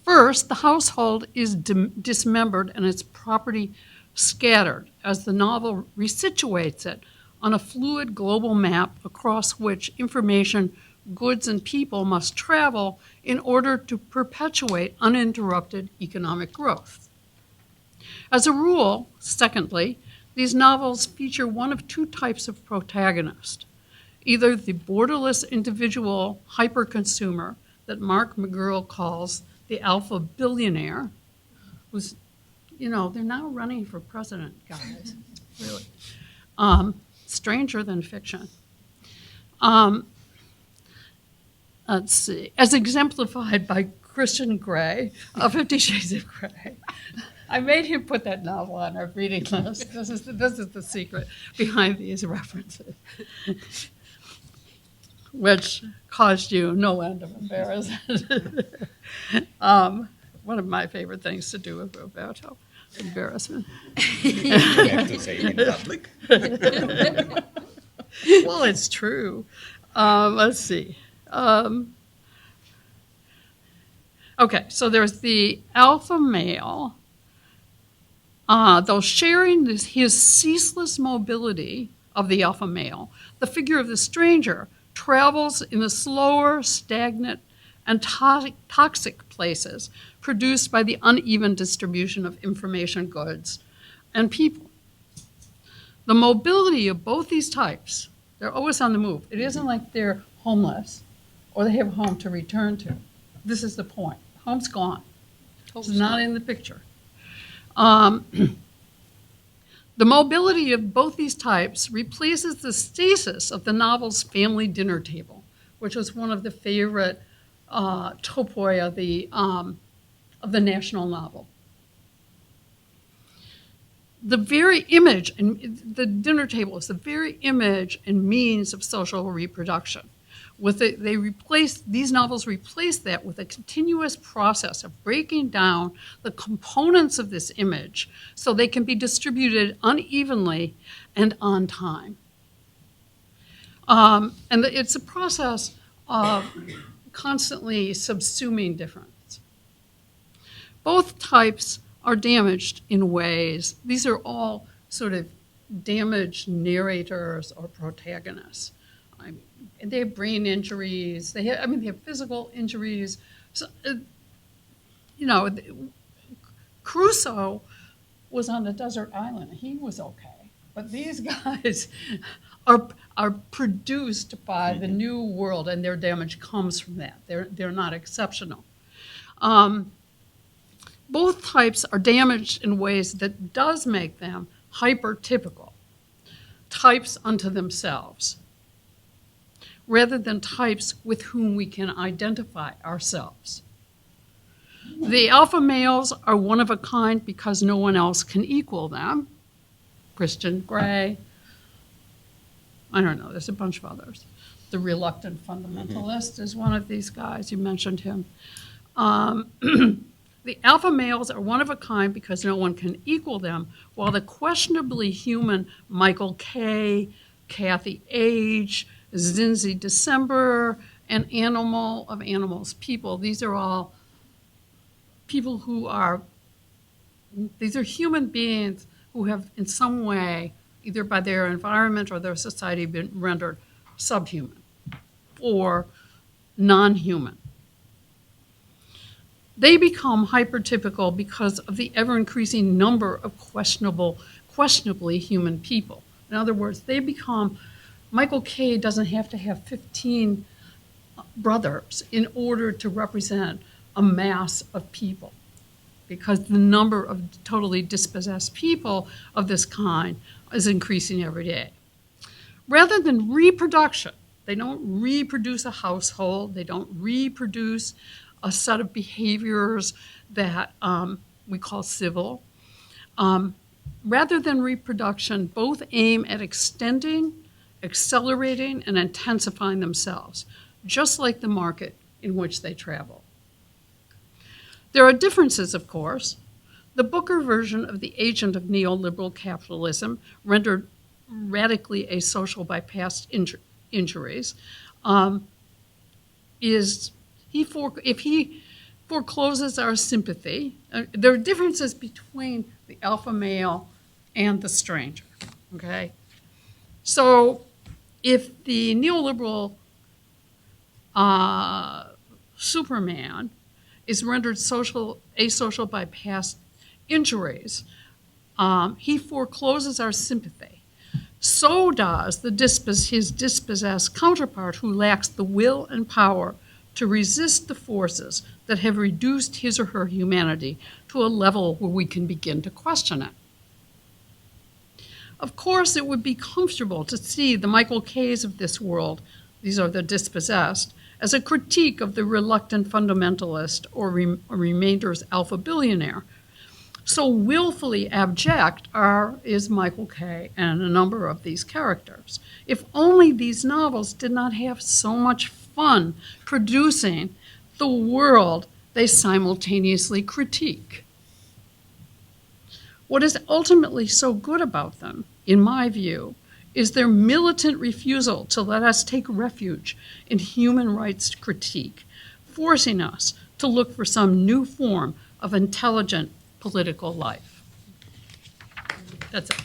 First, the household is dismembered and its property scattered as the novel resituates it on a fluid global map across which information, goods, and people must travel in order to perpetuate uninterrupted economic growth. As a rule, secondly, these novels feature one of two types of protagonist, either the borderless individual hyper-consumer that Mark McGurl calls the alpha billionaire, who's, they're now running for president, guys, really. Stranger than fiction. Let's see, as exemplified by Christian Grey of 50 Shades of Grey. I made him put that novel on our reading list. This is the secret behind these references, which caused you no end of embarrassment. One of my favorite things to do with Roberto, embarrassment. You have to say it in public. Well, it's true. Let's see. Okay, so there's the alpha male. Though sharing his ceaseless mobility of the alpha male, the figure of the stranger travels in the slower, stagnant, and toxic places produced by the uneven distribution of information, goods, and people. The mobility of both these types, they're always on the move. It isn't like they're homeless or they have a home to return to. This is the point. Home's gone. It's not in the picture. The mobility of both these types replaces the stasis of the novel's family dinner table, which was one of the favorite topoi of the national novel. The very image, and the dinner table is the very image and means of social reproduction. These novels replace that with a continuous process of breaking down the components of this image so they can be distributed unevenly and on time. It's a process of constantly subsuming difference. Both types are damaged in ways. These are all sort of damaged narrators or protagonists. They have brain injuries. They have physical injuries. So, Crusoe was on a desert island. He was okay. But these guys are produced by the new world, and their damage comes from that. They're not exceptional. Both types are damaged in ways that does make them hypertypical, types unto themselves, rather than types with whom we can identify ourselves. The alpha males are one of a kind because no one else can equal them. Christian Grey, I don't know, there's a bunch of others. The reluctant fundamentalist is one of these guys, you mentioned him. The alpha males are one of a kind because no one can equal them, while the questionably human Michael Kay, Kathy H., Zinzi December, and animal of animals, people. These are all people who are, these are human beings who have in some way, either by their environment or their society, been rendered subhuman or non-human. They become hypertypical because of the ever-increasing number of questionably human people. In other words, they become, Michael K. doesn't have to have 15 brothers in order to represent a mass of people, because the number of totally dispossessed people of this kind is increasing every day. Rather than reproduction, they don't reproduce a household, they don't reproduce a set of behaviors that we call civil. Rather than reproduction, both aim at extending, accelerating, and intensifying themselves, just like the market in which they travel. There are differences, of course. The Booker version of the agent of neoliberal capitalism, rendered radically asocial by past injuries, is if he forecloses our sympathy, there are differences between the alpha male and the stranger, okay? So if the neoliberal Superman is rendered asocial by past injuries, he forecloses our sympathy. So does his dispossessed counterpart, who lacks the will and power to resist the forces that have reduced his or her humanity to a level where we can begin to question it. Of course, it would be comfortable to see the Michael K's of this world, these are the dispossessed, as a critique of the reluctant fundamentalist or remainders alpha billionaire. So willfully abject is Michael K. and a number of these characters. If only these novels did not have so much fun producing the world they simultaneously critique. What is ultimately so good about them, in my view, is their militant refusal to let us take refuge in human rights critique, forcing us to look for some new form of intelligent political life. That's it.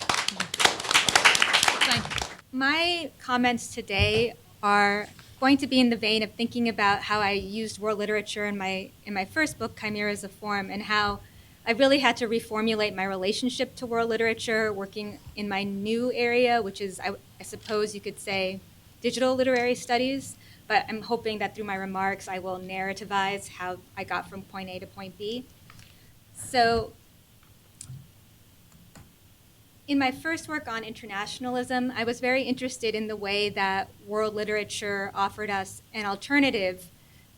Thank you. My comments today are going to be in the vein of thinking about how I used world literature in my first book, Chimeras of Form, and how I really had to reformulate my relationship to world literature, working in my new area, which is, I suppose you could say, digital literary studies. But I'm hoping that through my remarks, I will narrativize how I got from point A to point B. So in my first work on internationalism, I was very interested in the way that world literature offered us an alternative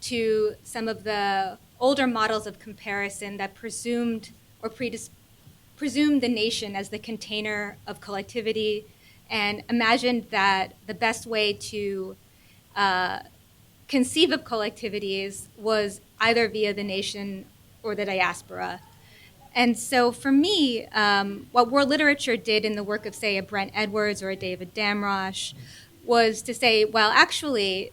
to some of the older models of comparison that presumed the nation as the container of collectivity and imagined that the best way to conceive of collectivities was either via the nation or the diaspora. And so for me, what world literature did in the work of, say, a Brent Edwards or a David Damrosch was to say, well, actually,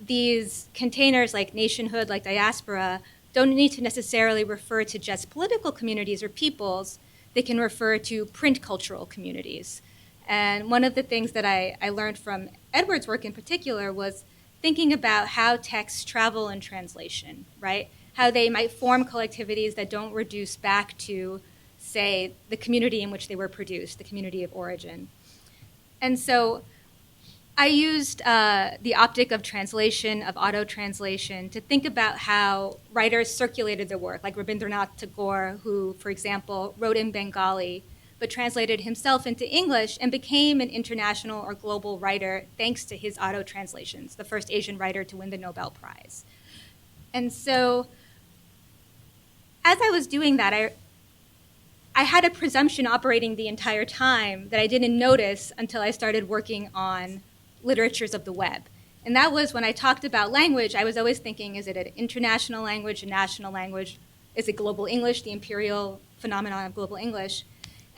these containers like nationhood, like diaspora, don't need to necessarily refer to just political communities or peoples. They can refer to print cultural communities. And one of the things that I learned from Edwards' work in particular was thinking about how texts travel in translation, right? How they might form collectivities that don't reduce back to, say, the community in which they were produced, the community of origin. And so I used the optic of translation, of auto-translation, to think about how writers circulated their work, like Rabindranath Tagore, who, for example, wrote in Bengali, but translated himself into English and became an international or global writer thanks to his auto-translations, the first Asian writer to win the Nobel Prize. And so as I was doing that, I had a presumption operating the entire time that I didn't notice until I started working on literatures of the web. And that was when I talked about language, I was always thinking, is it an international language, a national language? Is it global English, the imperial phenomenon of global English?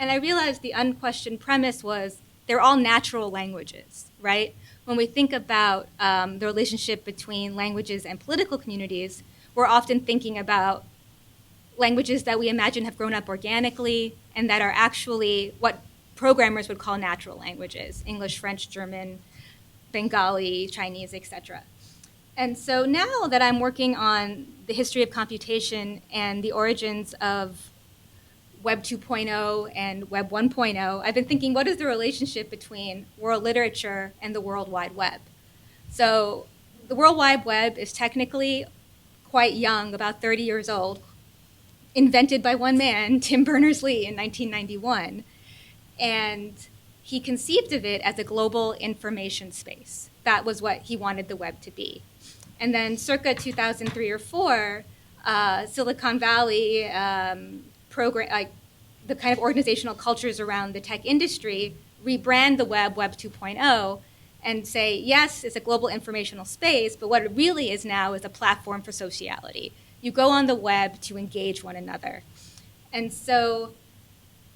And I realized the unquestioned premise was they're all natural languages, right? when we think about the relationship between languages and political communities, we're often thinking about languages that we imagine have grown up organically and that are actually what programmers would call natural languages: English, French, German, Bengali, Chinese, etc. And so now that I'm working on the history of computation and the origins of Web 2.0 and Web 1.0, I've been thinking, what is the relationship between world literature and the World Wide Web? So the World Wide Web is technically quite young, about 30 years old, invented by one man, Tim Berners-Lee, in 1991. And he conceived of it as a global information space. That was what he wanted the web to be. And then circa 2003 or 4, Silicon Valley, the kind of organizational cultures around the tech industry rebrand the web, Web 2.0, and say, yes, it's a global informational space, but what it really is now is a platform for sociality. You go on the web to engage one another. And so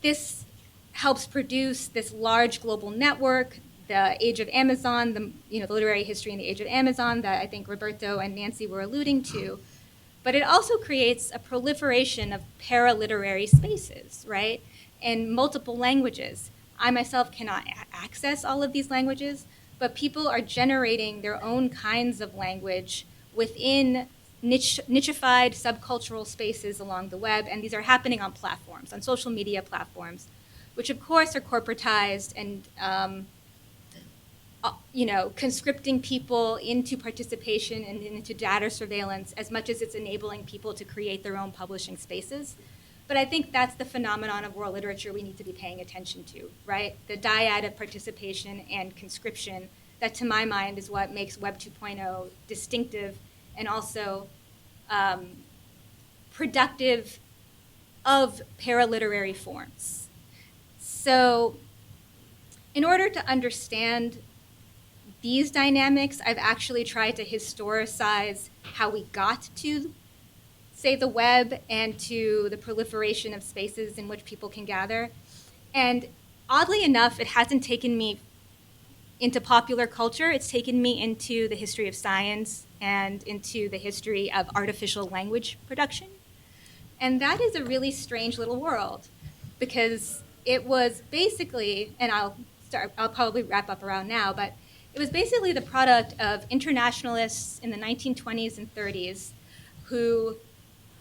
this helps produce this large global network, the Age of Amazon, the literary history in the Age of Amazon that I think Roberto and Nancy were alluding to. But it also creates a proliferation of paraliterary spaces, right, in multiple languages. I myself cannot access all of these languages, but people are generating their own kinds of language within nichified subcultural spaces along the web, and these are happening on platforms, on social media platforms, which of course are corporatized and conscripting people into participation and into data surveillance as much as it's enabling people to create their own publishing spaces. But I think that's the phenomenon of world literature we need to be paying attention to, right? The dyad of participation and conscription that, to my mind, is what makes Web 2.0 distinctive and also productive of paraliterary forms. So in order to understand these dynamics, I've actually tried to historicize how we got to, say, the web and to the proliferation of spaces in which people can gather. And oddly enough, it hasn't taken me into popular culture. It's taken me into the history of science and into the history of artificial language production. And that is a really strange little world, because it was basically, and I'll probably wrap up around now, but it was basically the product of internationalists in the 1920s and 30s who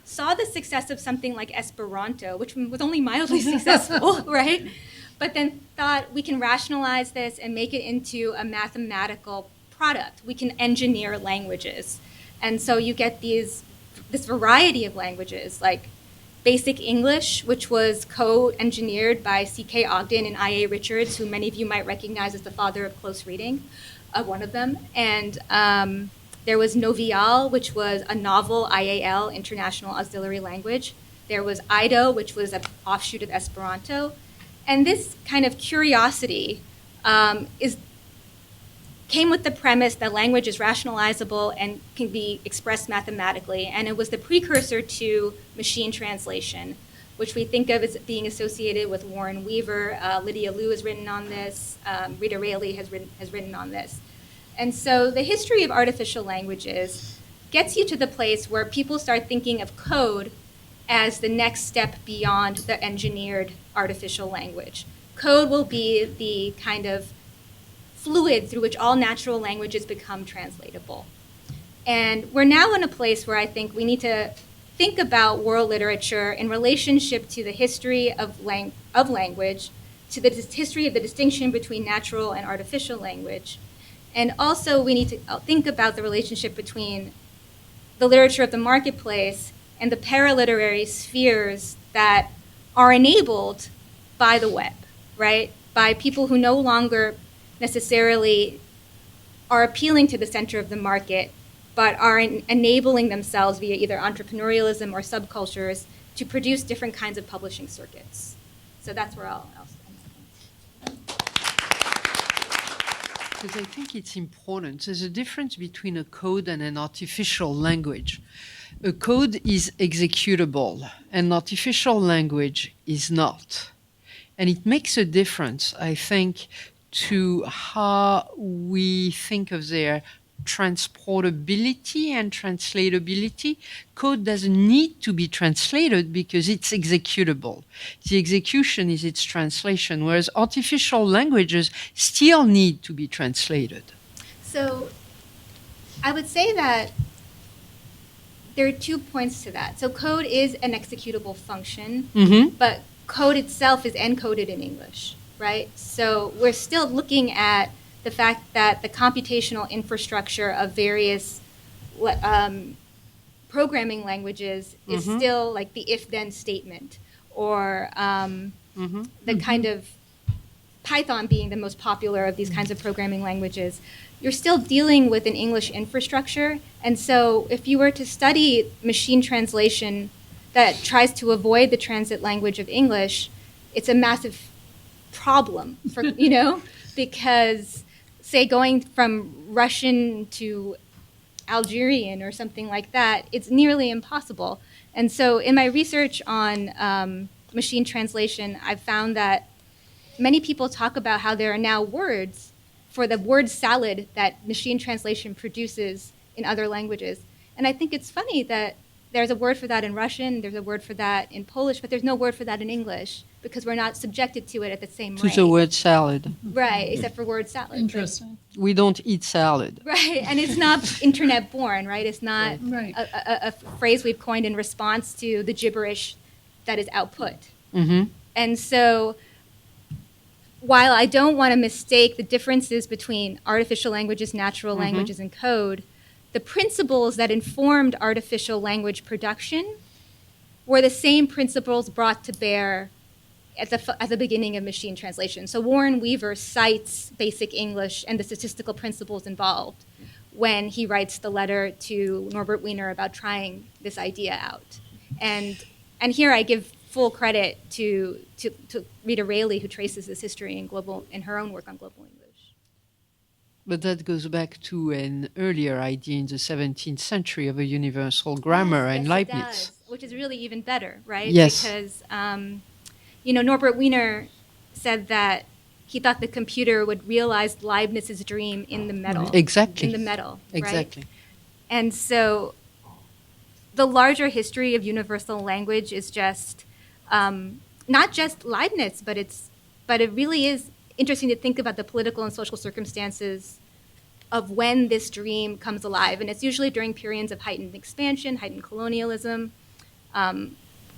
saw the success of something like Esperanto, which was only mildly successful, right? But then thought, we can rationalize this and make it into a mathematical product. We can engineer languages. And so you get this variety of languages, like Basic English, which was co-engineered by C.K. Ogden and I.A. Richards, who many of you might recognize as the father of close reading, one of them. And there was Novial, which was a novel IAL, International Auxiliary Language. There was Ido, which was an offshoot of Esperanto. And this kind of curiosity came with the premise that language is rationalizable and can be expressed mathematically. And it was the precursor to machine translation, which we think of as being associated with Warren Weaver. Lydia Liu has written on this. Rita Raley has written on this. And so the history of artificial languages gets you to the place where people start thinking of code as the next step beyond the engineered artificial language. Code will be the kind of fluid through which all natural languages become translatable. And we're now in a place where I think we need to think about world literature in relationship to the history of language, to the history of the distinction between natural and artificial language. And also we need to think about the relationship between the literature of the marketplace and the paraliterary spheres that are enabled by the web, right? By people who no longer necessarily are appealing to the center of the market, but are enabling themselves via either entrepreneurialism or subcultures to produce different kinds of publishing circuits. So that's where I'll end. Because I think it's important. There's a difference between a code and an artificial language. A code is executable, and artificial language is not. And it makes a difference, I think, to how we think of their transportability and translatability. Code doesn't need to be translated because it's executable. The execution is its translation, whereas artificial languages still need to be translated. So I would say that there are 2 points to that. So code is an executable function, but code itself is encoded in English, right? So we're still looking at the fact that the computational infrastructure of various programming languages is still like the if-then statement, or the kind of Python being the most popular of these kinds of programming languages. You're still dealing with an English infrastructure, and so if you were to study machine translation that tries to avoid the transit language of English, it's a massive problem for, because say going from Russian to Algerian or something like that, it's nearly impossible. And so in my research on machine translation, I've found that many people talk about how there are now words for the word salad that machine translation produces in other languages. And I think it's funny that there's a word for that in Russian, there's a word for that in Polish, but there's no word for that in English because we're not subjected to it at the same rate. To the word salad. Right, except for word salad. Interesting. We don't eat salad. Right, and it's not internet born, right? It's not Right. a phrase we've coined in response to the gibberish that is output. And so while I don't want to mistake the differences between artificial languages, natural languages, and code, the principles that informed artificial language production were the same principles brought to bear at the beginning of machine translation. So Warren Weaver cites basic English and the statistical principles involved when he writes the letter to Norbert Wiener about trying this idea out. And here I give full credit to Rita Raley, who traces this history in her own work on global English. But that goes back to an earlier idea in the 17th century of a universal grammar and Yes, Leibniz. it does, which is really even better, right? Yes. Because, Norbert Wiener said that he thought the computer would realize Leibniz's dream in the metal. Exactly. In the metal, right? Exactly. And so the larger history of universal language is just not just Leibniz, but it really is interesting to think about the political and social circumstances of when this dream comes alive. And it's usually during periods of heightened expansion, heightened colonialism.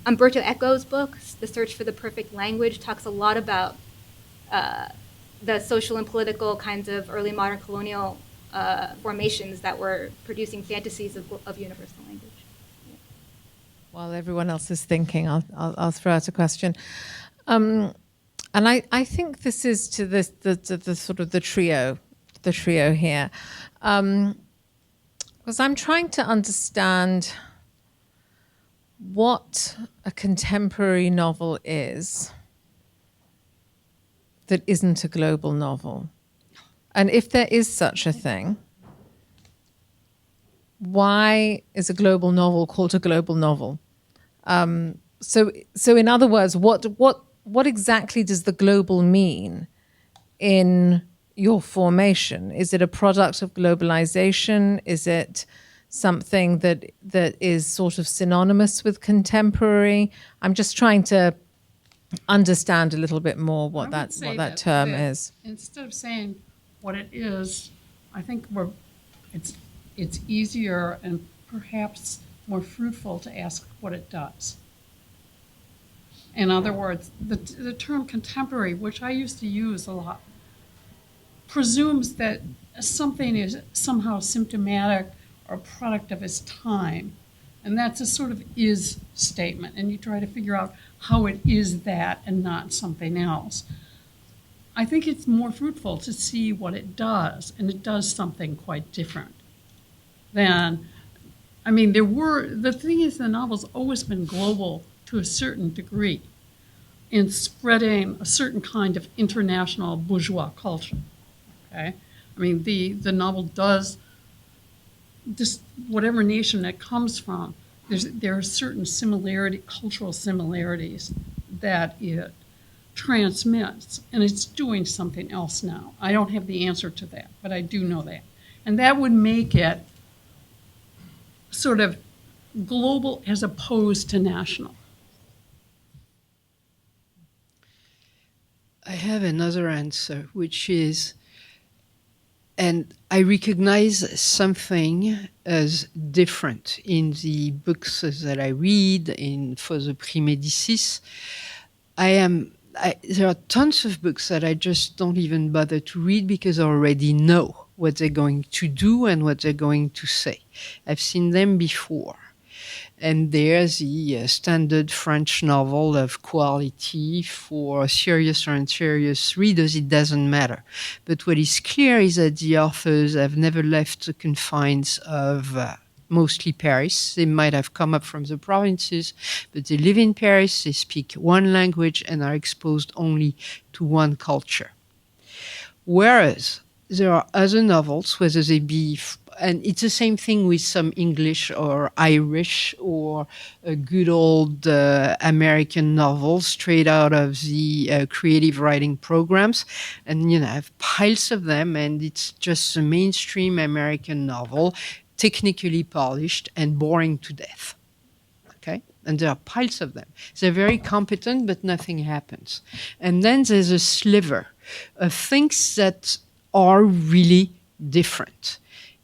Umberto Eco's book, The Search for the Perfect Language, talks a lot about the social and political kinds of early modern colonial formations that were producing fantasies of universal language. While everyone else is thinking, I'll throw out a question. And I think this is to the sort of the trio here, because I'm trying to understand what a contemporary novel is that isn't a global novel, and if there is such a thing, why is a global novel called a global novel? So in other words, what exactly does the global mean in your formation? Is it a product of globalization? Is it something that is sort of synonymous with contemporary? I'm just trying to understand a little bit more what that term is. Instead of saying what it is, I think it's easier and perhaps more fruitful to ask what it does. In other words, the term contemporary, which I used to use a lot, presumes that something is somehow symptomatic or a product of its time. And that's a sort of is statement. And you try to figure out how it is that and not something else. I think it's more fruitful to see what it does, and it does something quite different than, the thing is, the novel's always been global to a certain degree in spreading a certain kind of international bourgeois culture, okay? The novel does, this, whatever nation it comes from, there are certain cultural similarities that it transmits, and it's doing something else now. I don't have the answer to that, but I do know that. And that would make it sort of global as opposed to national. I have another answer, which is, and I recognize something as different in the books that I read for the Primédicis. There are tons of books that I just don't even bother to read because I already know what they're going to do and what they're going to say. I've seen them before. And there's the standard French novel of quality for serious or unserious readers. It doesn't matter. But what is clear is that the authors have never left the confines of mostly Paris. They might have come up from the provinces, but they live in Paris, they speak one language, and are exposed only to one culture. Whereas there are other novels, whether they be, and it's the same thing with some English or Irish or good old American novels straight out of the creative writing programs. And, I have piles of them, and it's just a mainstream American novel, technically polished and boring to death. Okay? And there are piles of them. They're very competent, but nothing happens. And then there's a sliver of things that are really different.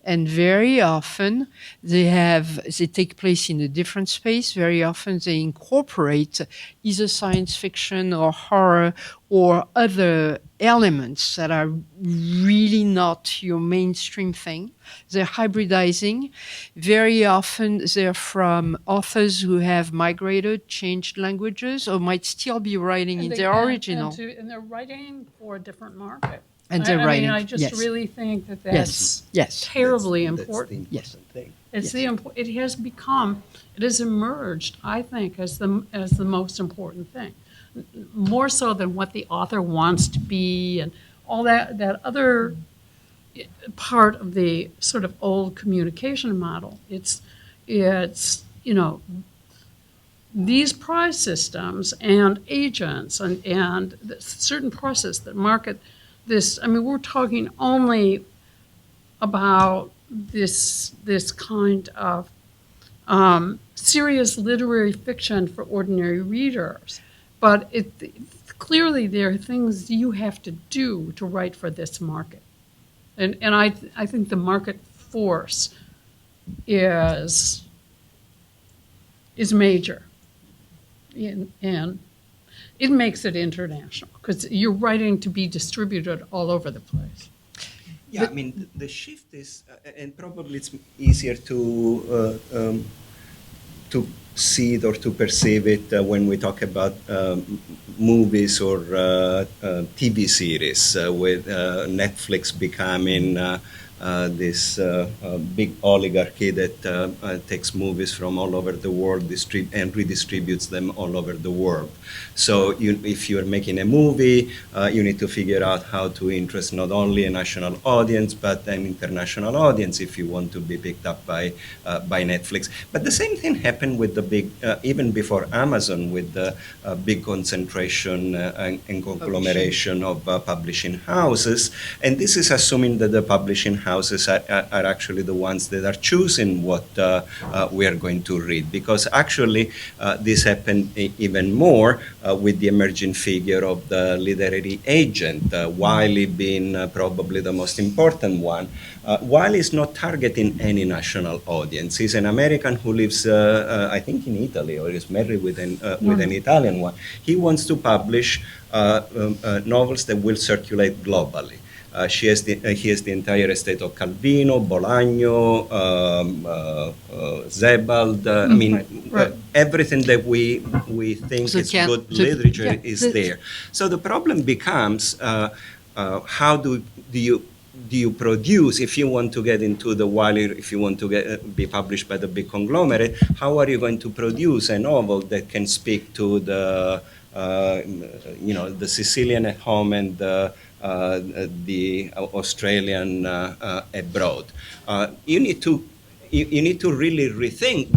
And very often they take place in a different space. Very often they incorporate either science fiction or horror or other elements that are really not your mainstream thing. They're hybridizing. Very often they're from authors who have migrated, changed languages, or might still be writing in their original. And they're writing for a different market. And they're writing. I just really think that that's terribly important. Yes. Thing. It's it has emerged, I think, as the most important thing, more so than what the author wants to be and all that other part of the sort of old communication model. It's these prize systems and agents and certain process that market this. I mean, we're talking only about this kind of serious literary fiction for ordinary readers, but clearly there are things you have to do to write for this market, and I think the market force is major, and it makes it international because you're writing to be distributed all over the place. Yeah, I mean, the shift is, and probably it's easier to see it or to perceive it when we talk about movies or TV series, with Netflix becoming this big oligarchy that takes movies from all over the world and redistributes them all over the world. So if you're making a movie, you need to figure out how to interest not only a national audience, but an international audience if you want to be picked up by Netflix. But the same thing happened with the big, even before Amazon, with the big concentration and conglomeration of publishing houses. And this is assuming that the publishing houses are actually the ones that are choosing what we are going to read. Because actually, this happened even more with the emerging figure of the literary agent, Wiley being probably the most important one. Wiley is not targeting any national audience. He's an American who lives, I think, in Italy, or is married with an Italian one. He wants to publish novels that will circulate globally. He has the entire estate of Calvino, Bolaño, Sebald. I mean, everything that we think is good literature is there. So the problem becomes, how do you produce, if you want to get into the Wiley, if you want to be published by the big conglomerate, how are you going to produce a novel that can speak to the the Sicilian at home and the Australian abroad? You need to really rethink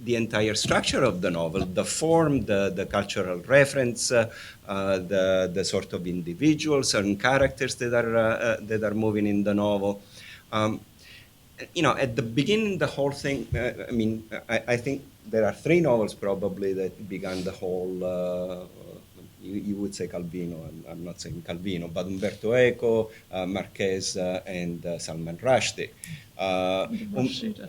the entire structure of the novel, the form, the cultural reference, the sort of individuals, certain characters that are moving in the novel. At the beginning, the whole thing, I think there are 3 novels probably that began the whole, you would say Calvino, I'm not saying Calvino, but Umberto Eco, Marquez, and Salman Rushdie.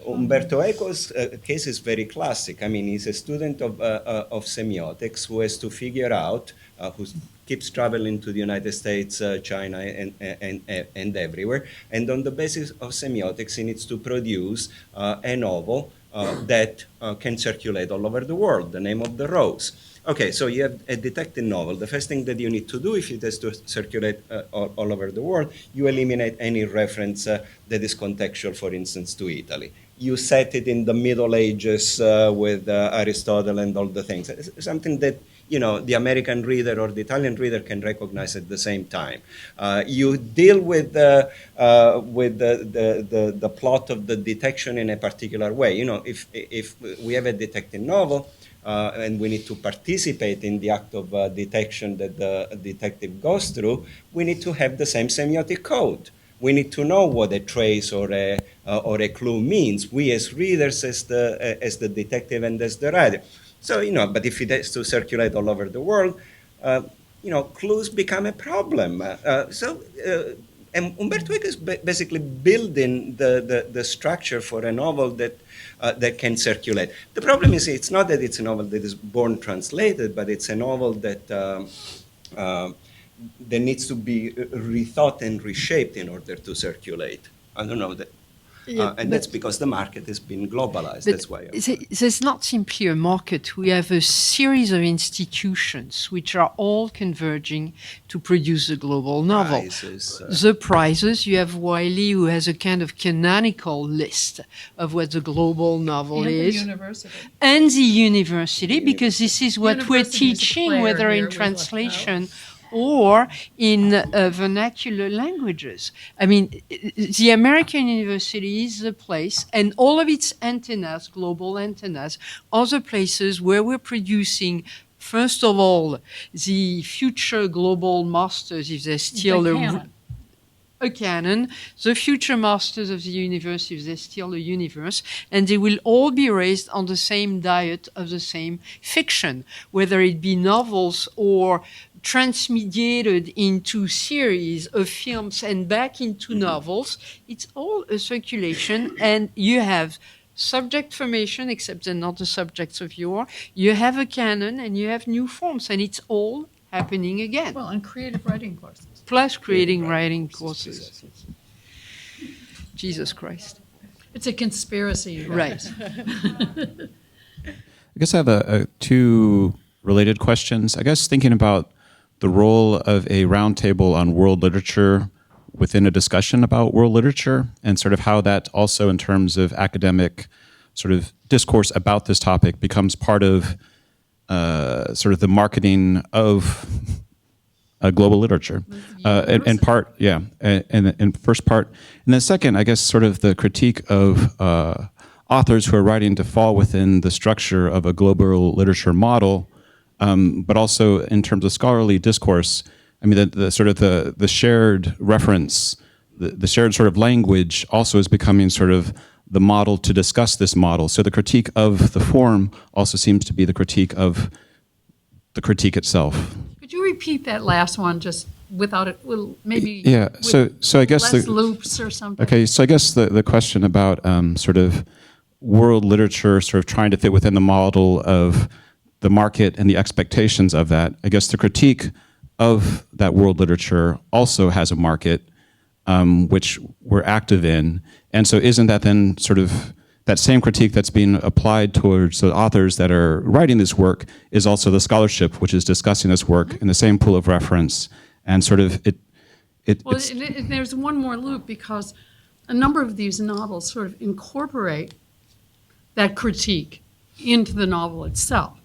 Umberto Eco's case is very classic. I mean, he's a student of semiotics who has to figure out, who keeps traveling to the United States, China, and everywhere. And on the basis of semiotics, he needs to produce a novel that can circulate all over the world, The Name of the Rose. Okay, so you have a detective novel. The first thing that you need to do, if it has to circulate all over the world, you eliminate any reference that is contextual, for instance, to Italy. You set it in the Middle Ages with Aristotle and all the things. It's something that the American reader or the Italian reader can recognize at the same time. You deal with the plot of the detection in a particular way. If we have a detective novel, and we need to participate in the act of detection that the detective goes through, we need to have the same semiotic code. We need to know what a trace or a clue means. We as readers, as the detective and as the writer. So, but if it has to circulate all over the world, clues become a problem. And Umberto Eco is basically building the structure for a novel that can circulate. The problem is it's not that it's a novel that is born translated, but it's a novel that needs to be rethought and reshaped in order to circulate. I don't know that. And that's because the market has been globalized. That's why. There's not simply a market. We have a series of institutions which are all converging to produce a global novel. The prizes, you have Wiley, who has a kind of canonical list of what the global novel is. The university. And the university, because this is what we're teaching, whether in translation or in vernacular languages. I mean, the American university is the place, and all of its antennas, global antennas, are the places where we're producing, first of all, the future global masters, if there's still a canon, the future masters of the universe, if there's still a universe, and they will all be raised on the same diet of the same fiction, whether it be novels or transmediated into series of films and back into novels. It's all a circulation, and you have subject formation, except they're not the subjects of yore. You have a canon, and you have new forms, and it's all happening again. Well, and creative writing courses. Plus creating writing courses. Jesus Christ. It's a conspiracy. Right. I guess I have 2 related questions. I guess thinking about the role of a roundtable on world literature within a discussion about world literature, and sort of how that also in terms of academic sort of discourse about this topic becomes part of sort of the marketing of global literature. And part, yeah, and first part. And then second, I guess sort of the critique of authors who are writing to fall within the structure of a global literature model, but also in terms of scholarly discourse. I mean, the sort of the shared reference, the shared sort of language also is becoming sort of the model to discuss this model. So the critique of the form also seems to be the critique of the critique itself. Could you repeat that last one just without it, maybe yeah, so I guess less loops or something? Okay, so I guess the question about sort of world literature sort of trying to fit within the model of the market and the expectations of that. I guess the critique of that world literature also has a market, which we're active in. And so isn't that then sort of that same critique that's being applied towards the authors that are writing this work is also the scholarship, which is discussing this work in the same pool of reference, and sort of there's one more loop, because a number of these novels sort of incorporate that critique into the novel itself.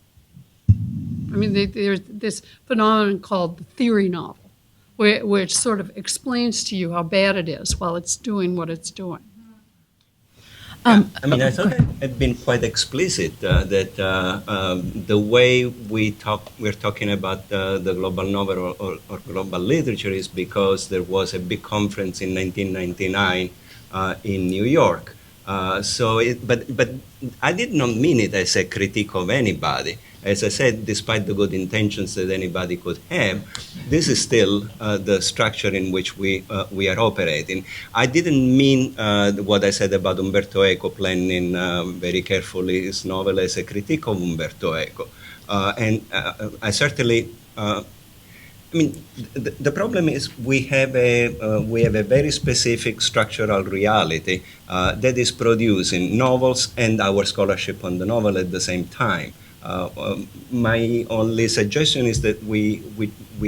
I mean, there's this phenomenon called the theory novel, which sort of explains to you how bad it is while it's doing what it's doing. I mean, I thought I've been quite explicit that the way we're talking about the global novel or global literature is because there was a big conference in 1999 in New York. But I did not mean it as a critique of anybody. As I said, despite the good intentions that anybody could have, this is still the structure in which we are operating. I didn't mean what I said about Umberto Eco planning very carefully his novel as a critique of Umberto Eco. And I certainly, I mean, the problem is we have a very specific structural reality that is producing novels and our scholarship on the novel at the same time. My only suggestion is that we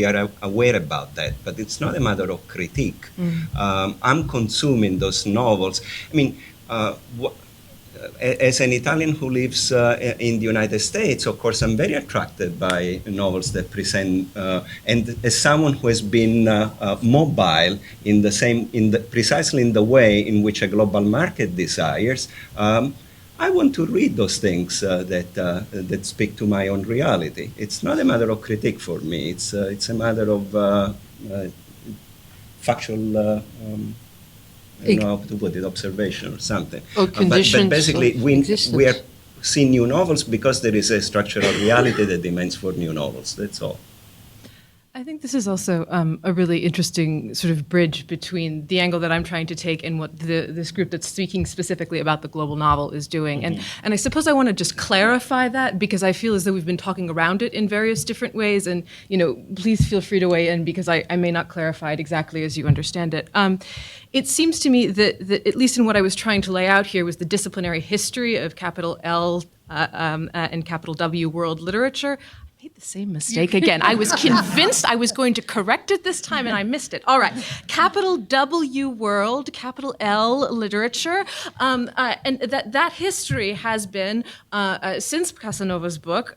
are aware about that, but it's not a matter of critique. I'm consuming those novels. I mean, as an Italian who lives in the United States, of course, I'm very attracted by novels that present, and as someone who has been mobile precisely in the way in which a global market desires, I want to read those things that speak to my own reality. It's not a matter of critique for me. It's a matter of factual. I don't know how to put it, observation or something. Or conditions. But basically, we are seeing new novels because there is a structural reality that demands for new novels. That's all. I think this is also a really interesting sort of bridge between the angle that I'm trying to take and what this group that's speaking specifically about the global novel is doing. Mm-hmm. And I suppose I want to just clarify that because I feel as though we've been talking around it in various different ways. And, please feel free to weigh in because I may not clarify it exactly as you understand it. It seems to me that at least in what I was trying to lay out here was the disciplinary history of capital L and capital W world literature. The same mistake again. I was convinced I was going to correct it this time, and I missed it. All right. Capital W world, capital L literature. And that history has been, since Casanova's book,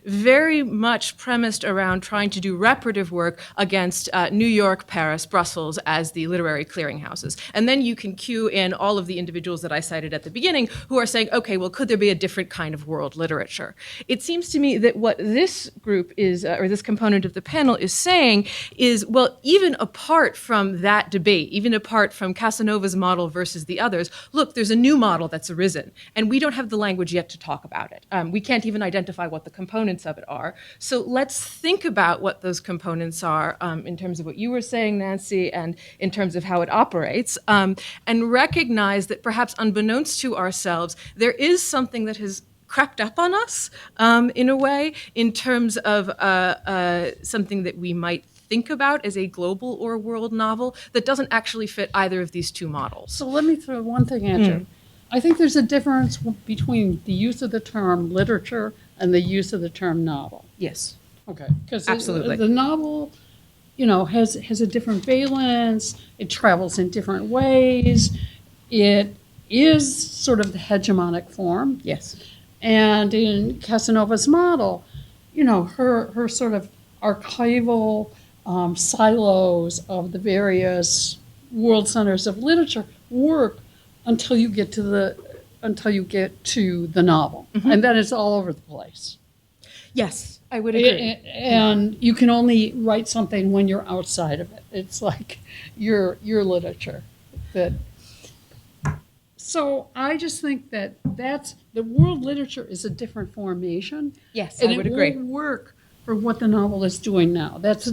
very much premised around trying to do reparative work against New York, Paris, Brussels as the literary clearinghouses. And then you can cue in all of the individuals that I cited at the beginning who are saying, okay, well, could there be a different kind of world literature? It seems to me that what this group is, or this component of the panel is saying is, well, even apart from that debate, even apart from Casanova's model versus the others, look, there's a new model that's arisen, and we don't have the language yet to talk about it. We can't even identify what the components of it are. So let's think about what those components are in terms of what you were saying, Nancy, and in terms of how it operates, and recognize that perhaps unbeknownst to ourselves, there is something that has crept up on us in a way in terms of something that we might think about as a global or world novel that doesn't actually fit either of these two models. So let me throw one thing at you. I think there's a difference between the use of the term literature and the use of the term novel. Yes. Okay. Because absolutely. The novel, has a different valence. It travels in different ways. It is sort of the hegemonic form. Yes. And in Casanova's model, her sort of archival silos of the various world centers of literature work until you get to the novel, and then it's all over the place. Yes, I would agree. And you can only write something when you're outside of it. It's like your literature that. So I just think that the world literature is a different formation. Yes, and I would agree. It won't work for what the novel is doing now. That's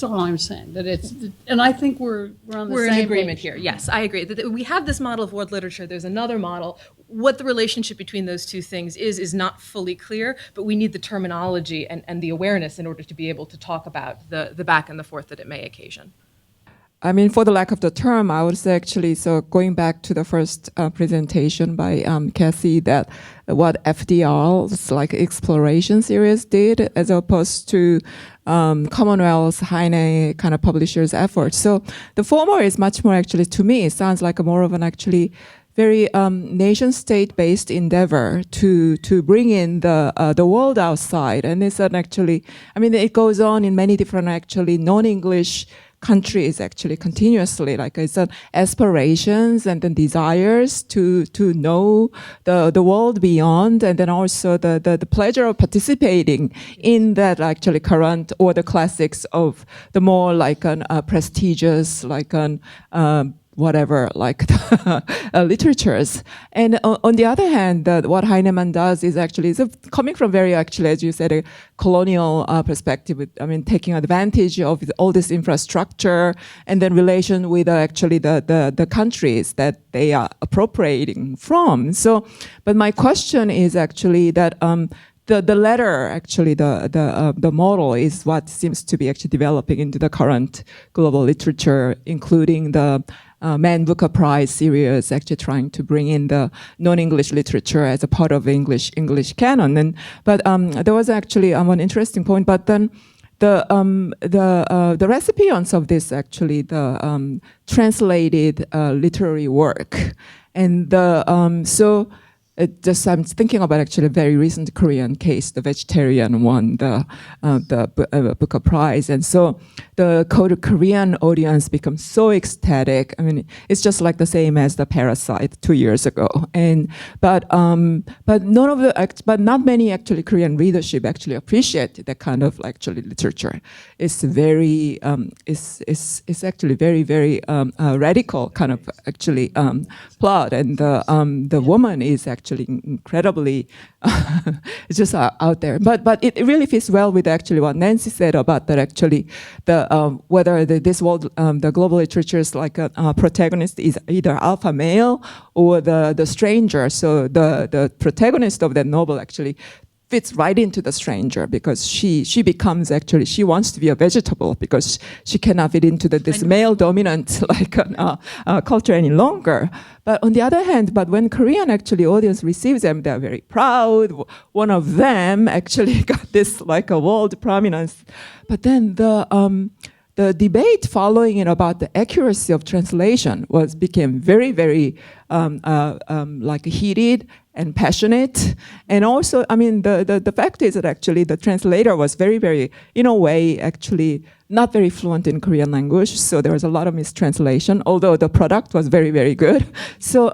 all I'm saying. That it's, and I think we're on the same in agreement page. here. Yes, I agree. That we have this model of world literature. There's another model. What the relationship between those two things is not fully clear, but we need the terminology and the awareness in order to be able to talk about the back and the forth that it may occasion. I mean, for the lack of the term, I would say actually, so going back to the first presentation by Cassie, that what FDR's like exploration series did as opposed to Commonwealth's Heine kind of publishers' efforts. So the former is much more actually, to me, it sounds like more of an actually very nation-state-based endeavor to bring in the world outside. And it's an actually, I mean, it goes on in many different actually non-English countries actually continuously, like it's aspirations and then desires to know the world beyond, and then also the pleasure of participating in that actually current or the classics of the more like an prestigious, like an whatever, like literatures. And on the other hand, what Heinemann does is actually coming from very, actually, as you said, a colonial perspective. I mean, taking advantage of all this infrastructure and then relation with actually the countries that they are appropriating from. So, but my question is actually that the letter, actually, the model is what seems to be actually developing into the current global literature, including the Man Booker Prize series, actually trying to bring in the non-English literature as a part of English canon. But there was actually one interesting point. But then the recipients of this actually the translated literary work, and so. I'm thinking about actually a very recent Korean case, the vegetarian one, the Booker Prize, and so the Korean audience becomes so ecstatic. I mean, it's just like the same as the Parasite 2 years ago, but not many actually Korean readership actually appreciate that kind of actually literature. It's very it's actually very radical kind of actually plot, and the woman is actually incredibly it's just out there, but it really fits well with actually what Nancy said about that actually whether this world the global literature is like a protagonist is either alpha male or the stranger. So the protagonist of that novel actually fits right into the stranger, because she becomes actually, she wants to be a vegetable because she cannot fit into this male dominant like culture any longer. But on the other hand, but when Korean actually audience receives them, they're very proud. One of them actually got this like a world prominence. But then the debate following it about the accuracy of translation became very like heated and passionate. And also, I mean, the fact is that actually the translator was very, in a way, actually not very fluent in Korean language. So there was a lot of mistranslation, although the product was very good. So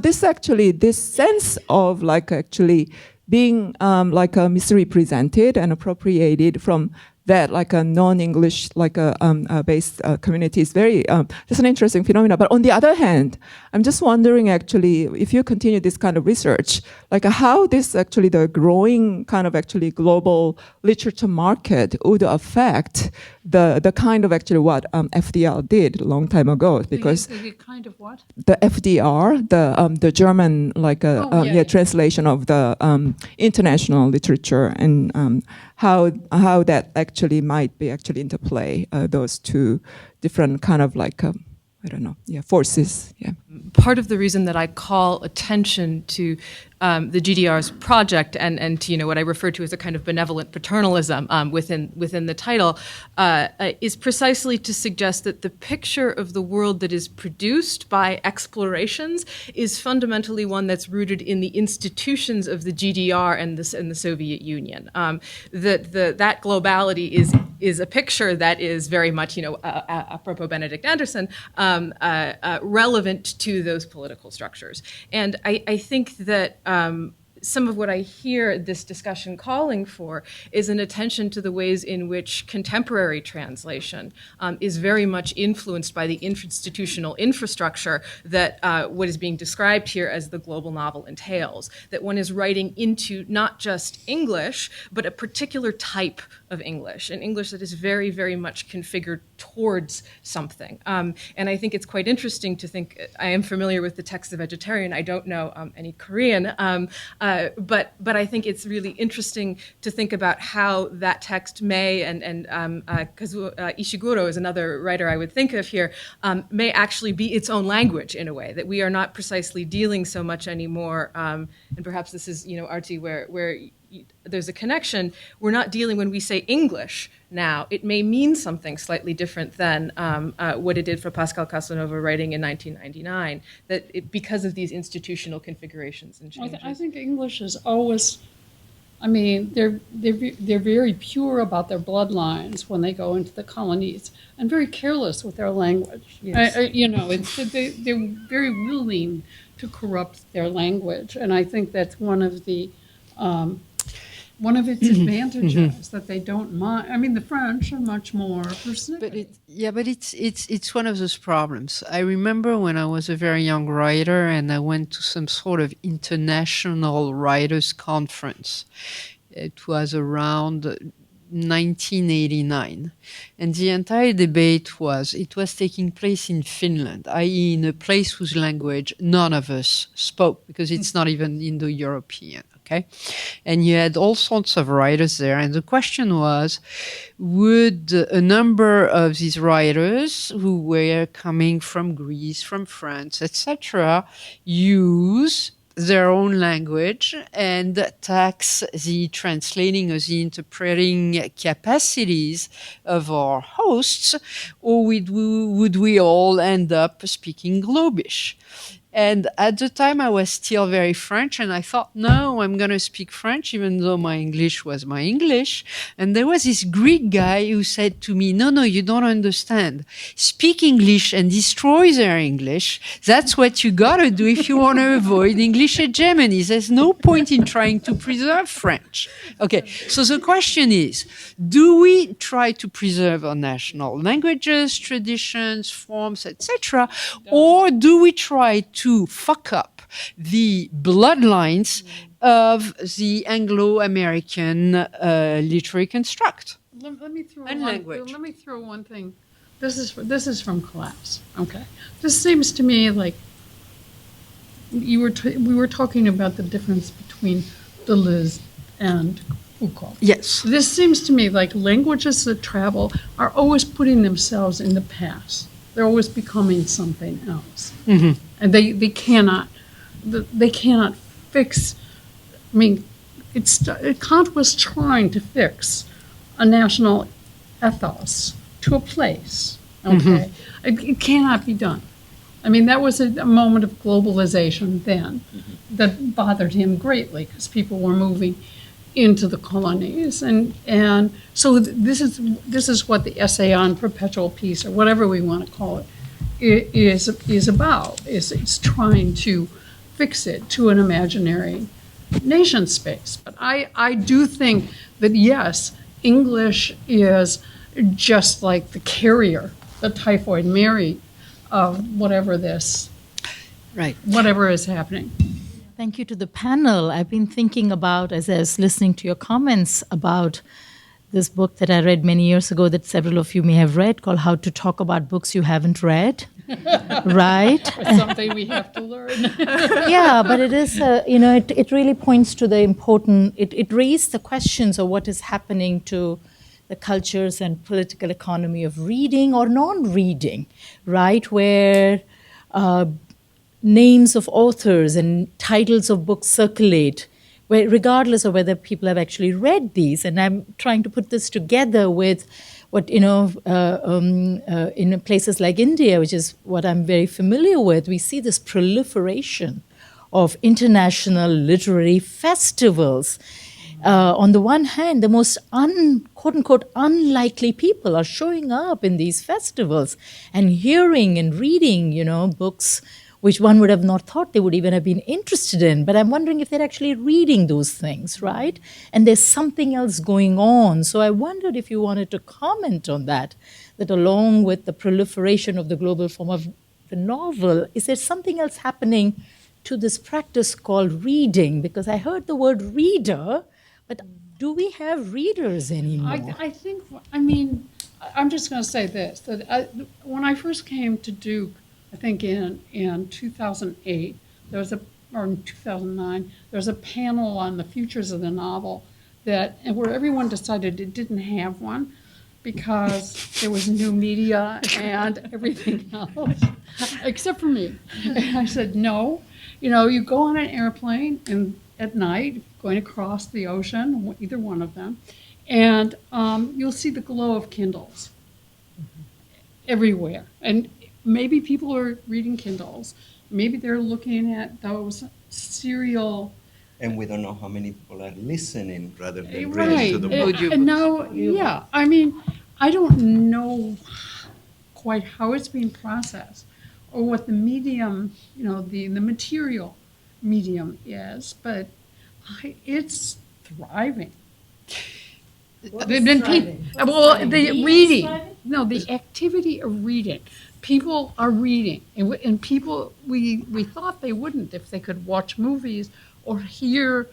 this sense of like actually being like misrepresented and appropriated from that like a non-English like a based community is very that's an interesting phenomenon. But on the other hand, I'm just wondering actually if you continue this kind of research, like how this actually the growing kind of actually global literature market would affect the kind of actually what FDR did a long time ago, because the kind of what the FDR, the German like translation of the international literature, and how that actually might be actually interplay those two different kind of like forces. Yeah. Part of the reason that I call attention to the GDR's project and to what I refer to as a kind of benevolent paternalism within the title is precisely to suggest that the picture of the world that is produced by explorations is fundamentally one that's rooted in the institutions of the GDR and the Soviet Union. That globality is a picture that is very much, apropos Benedict Anderson, relevant to those political structures. And I think that some of what I hear this discussion calling for is an attention to the ways in which contemporary translation is very much influenced by the institutional infrastructure that what is being described here as the global novel entails, that one is writing into not just English, but a particular type of English, an English that is very, very much configured towards something. And I think it's quite interesting to think, I am familiar with the text The Vegetarian, I don't know any Korean, but I think it's really interesting to think about how that text may, and Kazuo Ishiguro is another writer I would think of here, may actually be its own language in a way, that we are not precisely dealing so much anymore, and perhaps this is, Arti, where there's a connection. We're not dealing, when we say English now, it may mean something slightly different than what it did for Pascal Casanova writing in 1999, because of these institutional configurations and changes. I think English has always I mean, they're very pure about their bloodlines when they go into the colonies, and very careless with their language. Yes. They're very willing to corrupt their language, and I think that's one of its advantages that they don't mind. I mean, the French are much more persnickety. But it's one of those problems. I remember when I was a very young writer and I went to some sort of international writers conference. It was around 1989, and the entire debate was taking place in Finland, i.e. in a place whose language none of us spoke, because it's not even Indo-European. Okay, and you had all sorts of writers there, and the question was, would a number of these writers who were coming from Greece, from France, etc., use their own language and tax the translating or the interpreting capacities of our hosts, or would we all end up speaking Globish? And at the time, I was still very French, and I thought, no, I'm going to speak French, even though my English was my English. And there was this Greek guy who said to me, no, you don't understand. Speak English and destroy their English. That's what you got to do if you want to avoid English hegemony. There's no point in trying to preserve French. Okay, so the question is, do we try to preserve our national languages, traditions, forms, etc., or do we try to fuck up the bloodlines of the Anglo-American literary construct? Let me throw And language. Let me throw one thing. This is from class. Okay, this seems to me like we were talking about the difference between Deleuze and Foucault. Yes. This seems to me like languages that travel are always putting themselves in the past. They're always becoming something else, and they cannot fix. I mean, Kant was trying to fix a national ethos to a place. Okay, it cannot be done. I mean, that was a moment of globalization then that bothered him greatly because people were moving into the colonies, and so this is what the essay on perpetual peace, or whatever we want to call it, is about. It's trying to fix it to an imaginary nation space. But I do think that yes, English is just like the carrier, the typhoid Mary of whatever is happening. Thank you to the panel. I've been thinking about, as I was listening to your comments, about this book that I read many years ago that several of you may have read, called How to Talk About Books You Haven't Read. Right? It's something we have to learn. Yeah, but it is, it really points to the important, it raised the questions of what is happening to the cultures and political economy of reading or non-reading, right? Where names of authors and titles of books circulate, where regardless of whether people have actually read these. And I'm trying to put this together with what, in places like India, which is what I'm very familiar with, we see this proliferation of international literary festivals. On the one hand, the most quote-unquote unlikely people are showing up in these festivals and hearing and reading, books which one would have not thought they would even have been interested in. But I'm wondering if they're actually reading those things, right? And there's something else going on. So I wondered if you wanted to comment on that along with the proliferation of the global form of the novel, is there something else happening to this practice called reading? Because I heard the word reader, but do we have readers anymore? I'm just going to say this, that when I first came to Duke, I think in 2008, or in 2009, there was a panel on the futures of the novel where everyone decided it didn't have one because there was new media and everything else, except for me. And I said, no, you go on an airplane and at night, going across the ocean, either one of them, and you'll see the glow of Kindles everywhere. And maybe people are reading Kindles. Maybe they're looking at those serial and we don't know how many people are listening rather than reading Right. to the book. And now, yeah, I mean, I don't know quite how it's being processed or what the medium, the material medium is, but it's thriving. The reading. No, the activity of reading. People are reading, and people, we thought they wouldn't if they could watch movies or hear,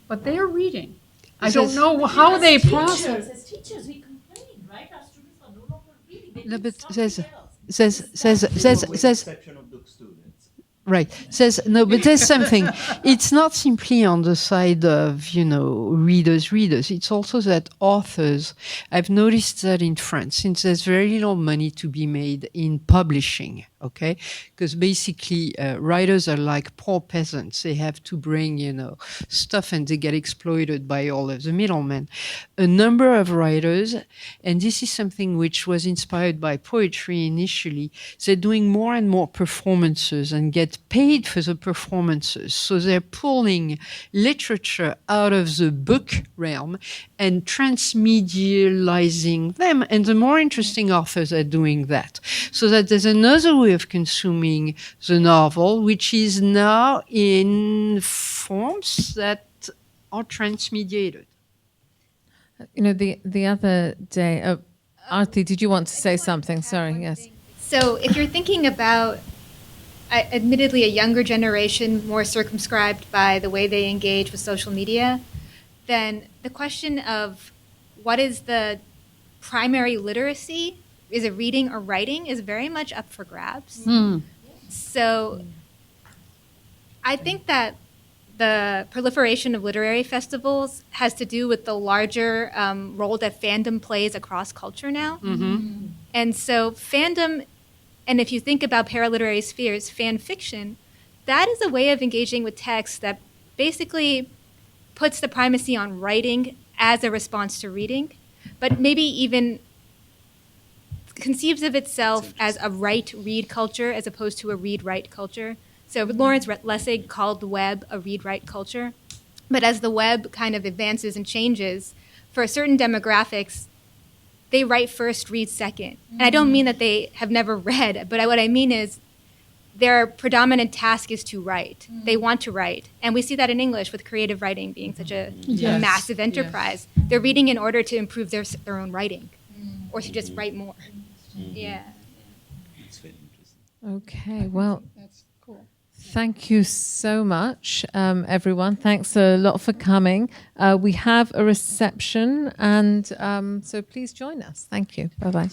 but they are reading. I don't know how they process. As teachers, we complain, right? Our students are no longer reading. They No, do but something else. says Exception of book students. right. Says no, but there's something. It's not simply on the side of readers. It's also that authors. I've noticed that in France, since there's very little money to be made in publishing. Okay, because basically writers are like poor peasants. They have to bring stuff, and they get exploited by all of the middlemen. A number of writers, and this is something which was inspired by poetry initially, they're doing more and more performances and get paid for the performances. So they're pulling literature out of the book realm and transmedializing them. And the more interesting authors are doing that. So that there's another way of consuming the novel, which is now in forms that are transmediated. The other day, Arti, did you want to say something? Sorry, yes. So if you're thinking about, admittedly, a younger generation more circumscribed by the way they engage with social media, then the question of what is the primary literacy, is it reading or writing, is very much up for grabs. So I think that the proliferation of literary festivals has to do with the larger role that fandom plays across culture now. And so fandom, and if you think about paraliterary spheres, fan fiction, that is a way of engaging with text that basically puts the primacy on writing as a response to reading, but maybe even conceives of itself as a write-read culture as opposed to a read-write culture. So Lawrence Lessig called the web a read-write culture. But as the web kind of advances and changes, for certain demographics, they write first, read second. And I don't mean that they have never read, but what I mean is their predominant task is to write. They want to write. And we see that in English with creative writing being such a massive enterprise. They're reading in order to improve their own writing or to just write more. Yeah. That's very interesting. Okay, well, That's cool. thank you so much, everyone. Thanks a lot for coming. We have a reception, and so please join us. Thank you. Bye-bye.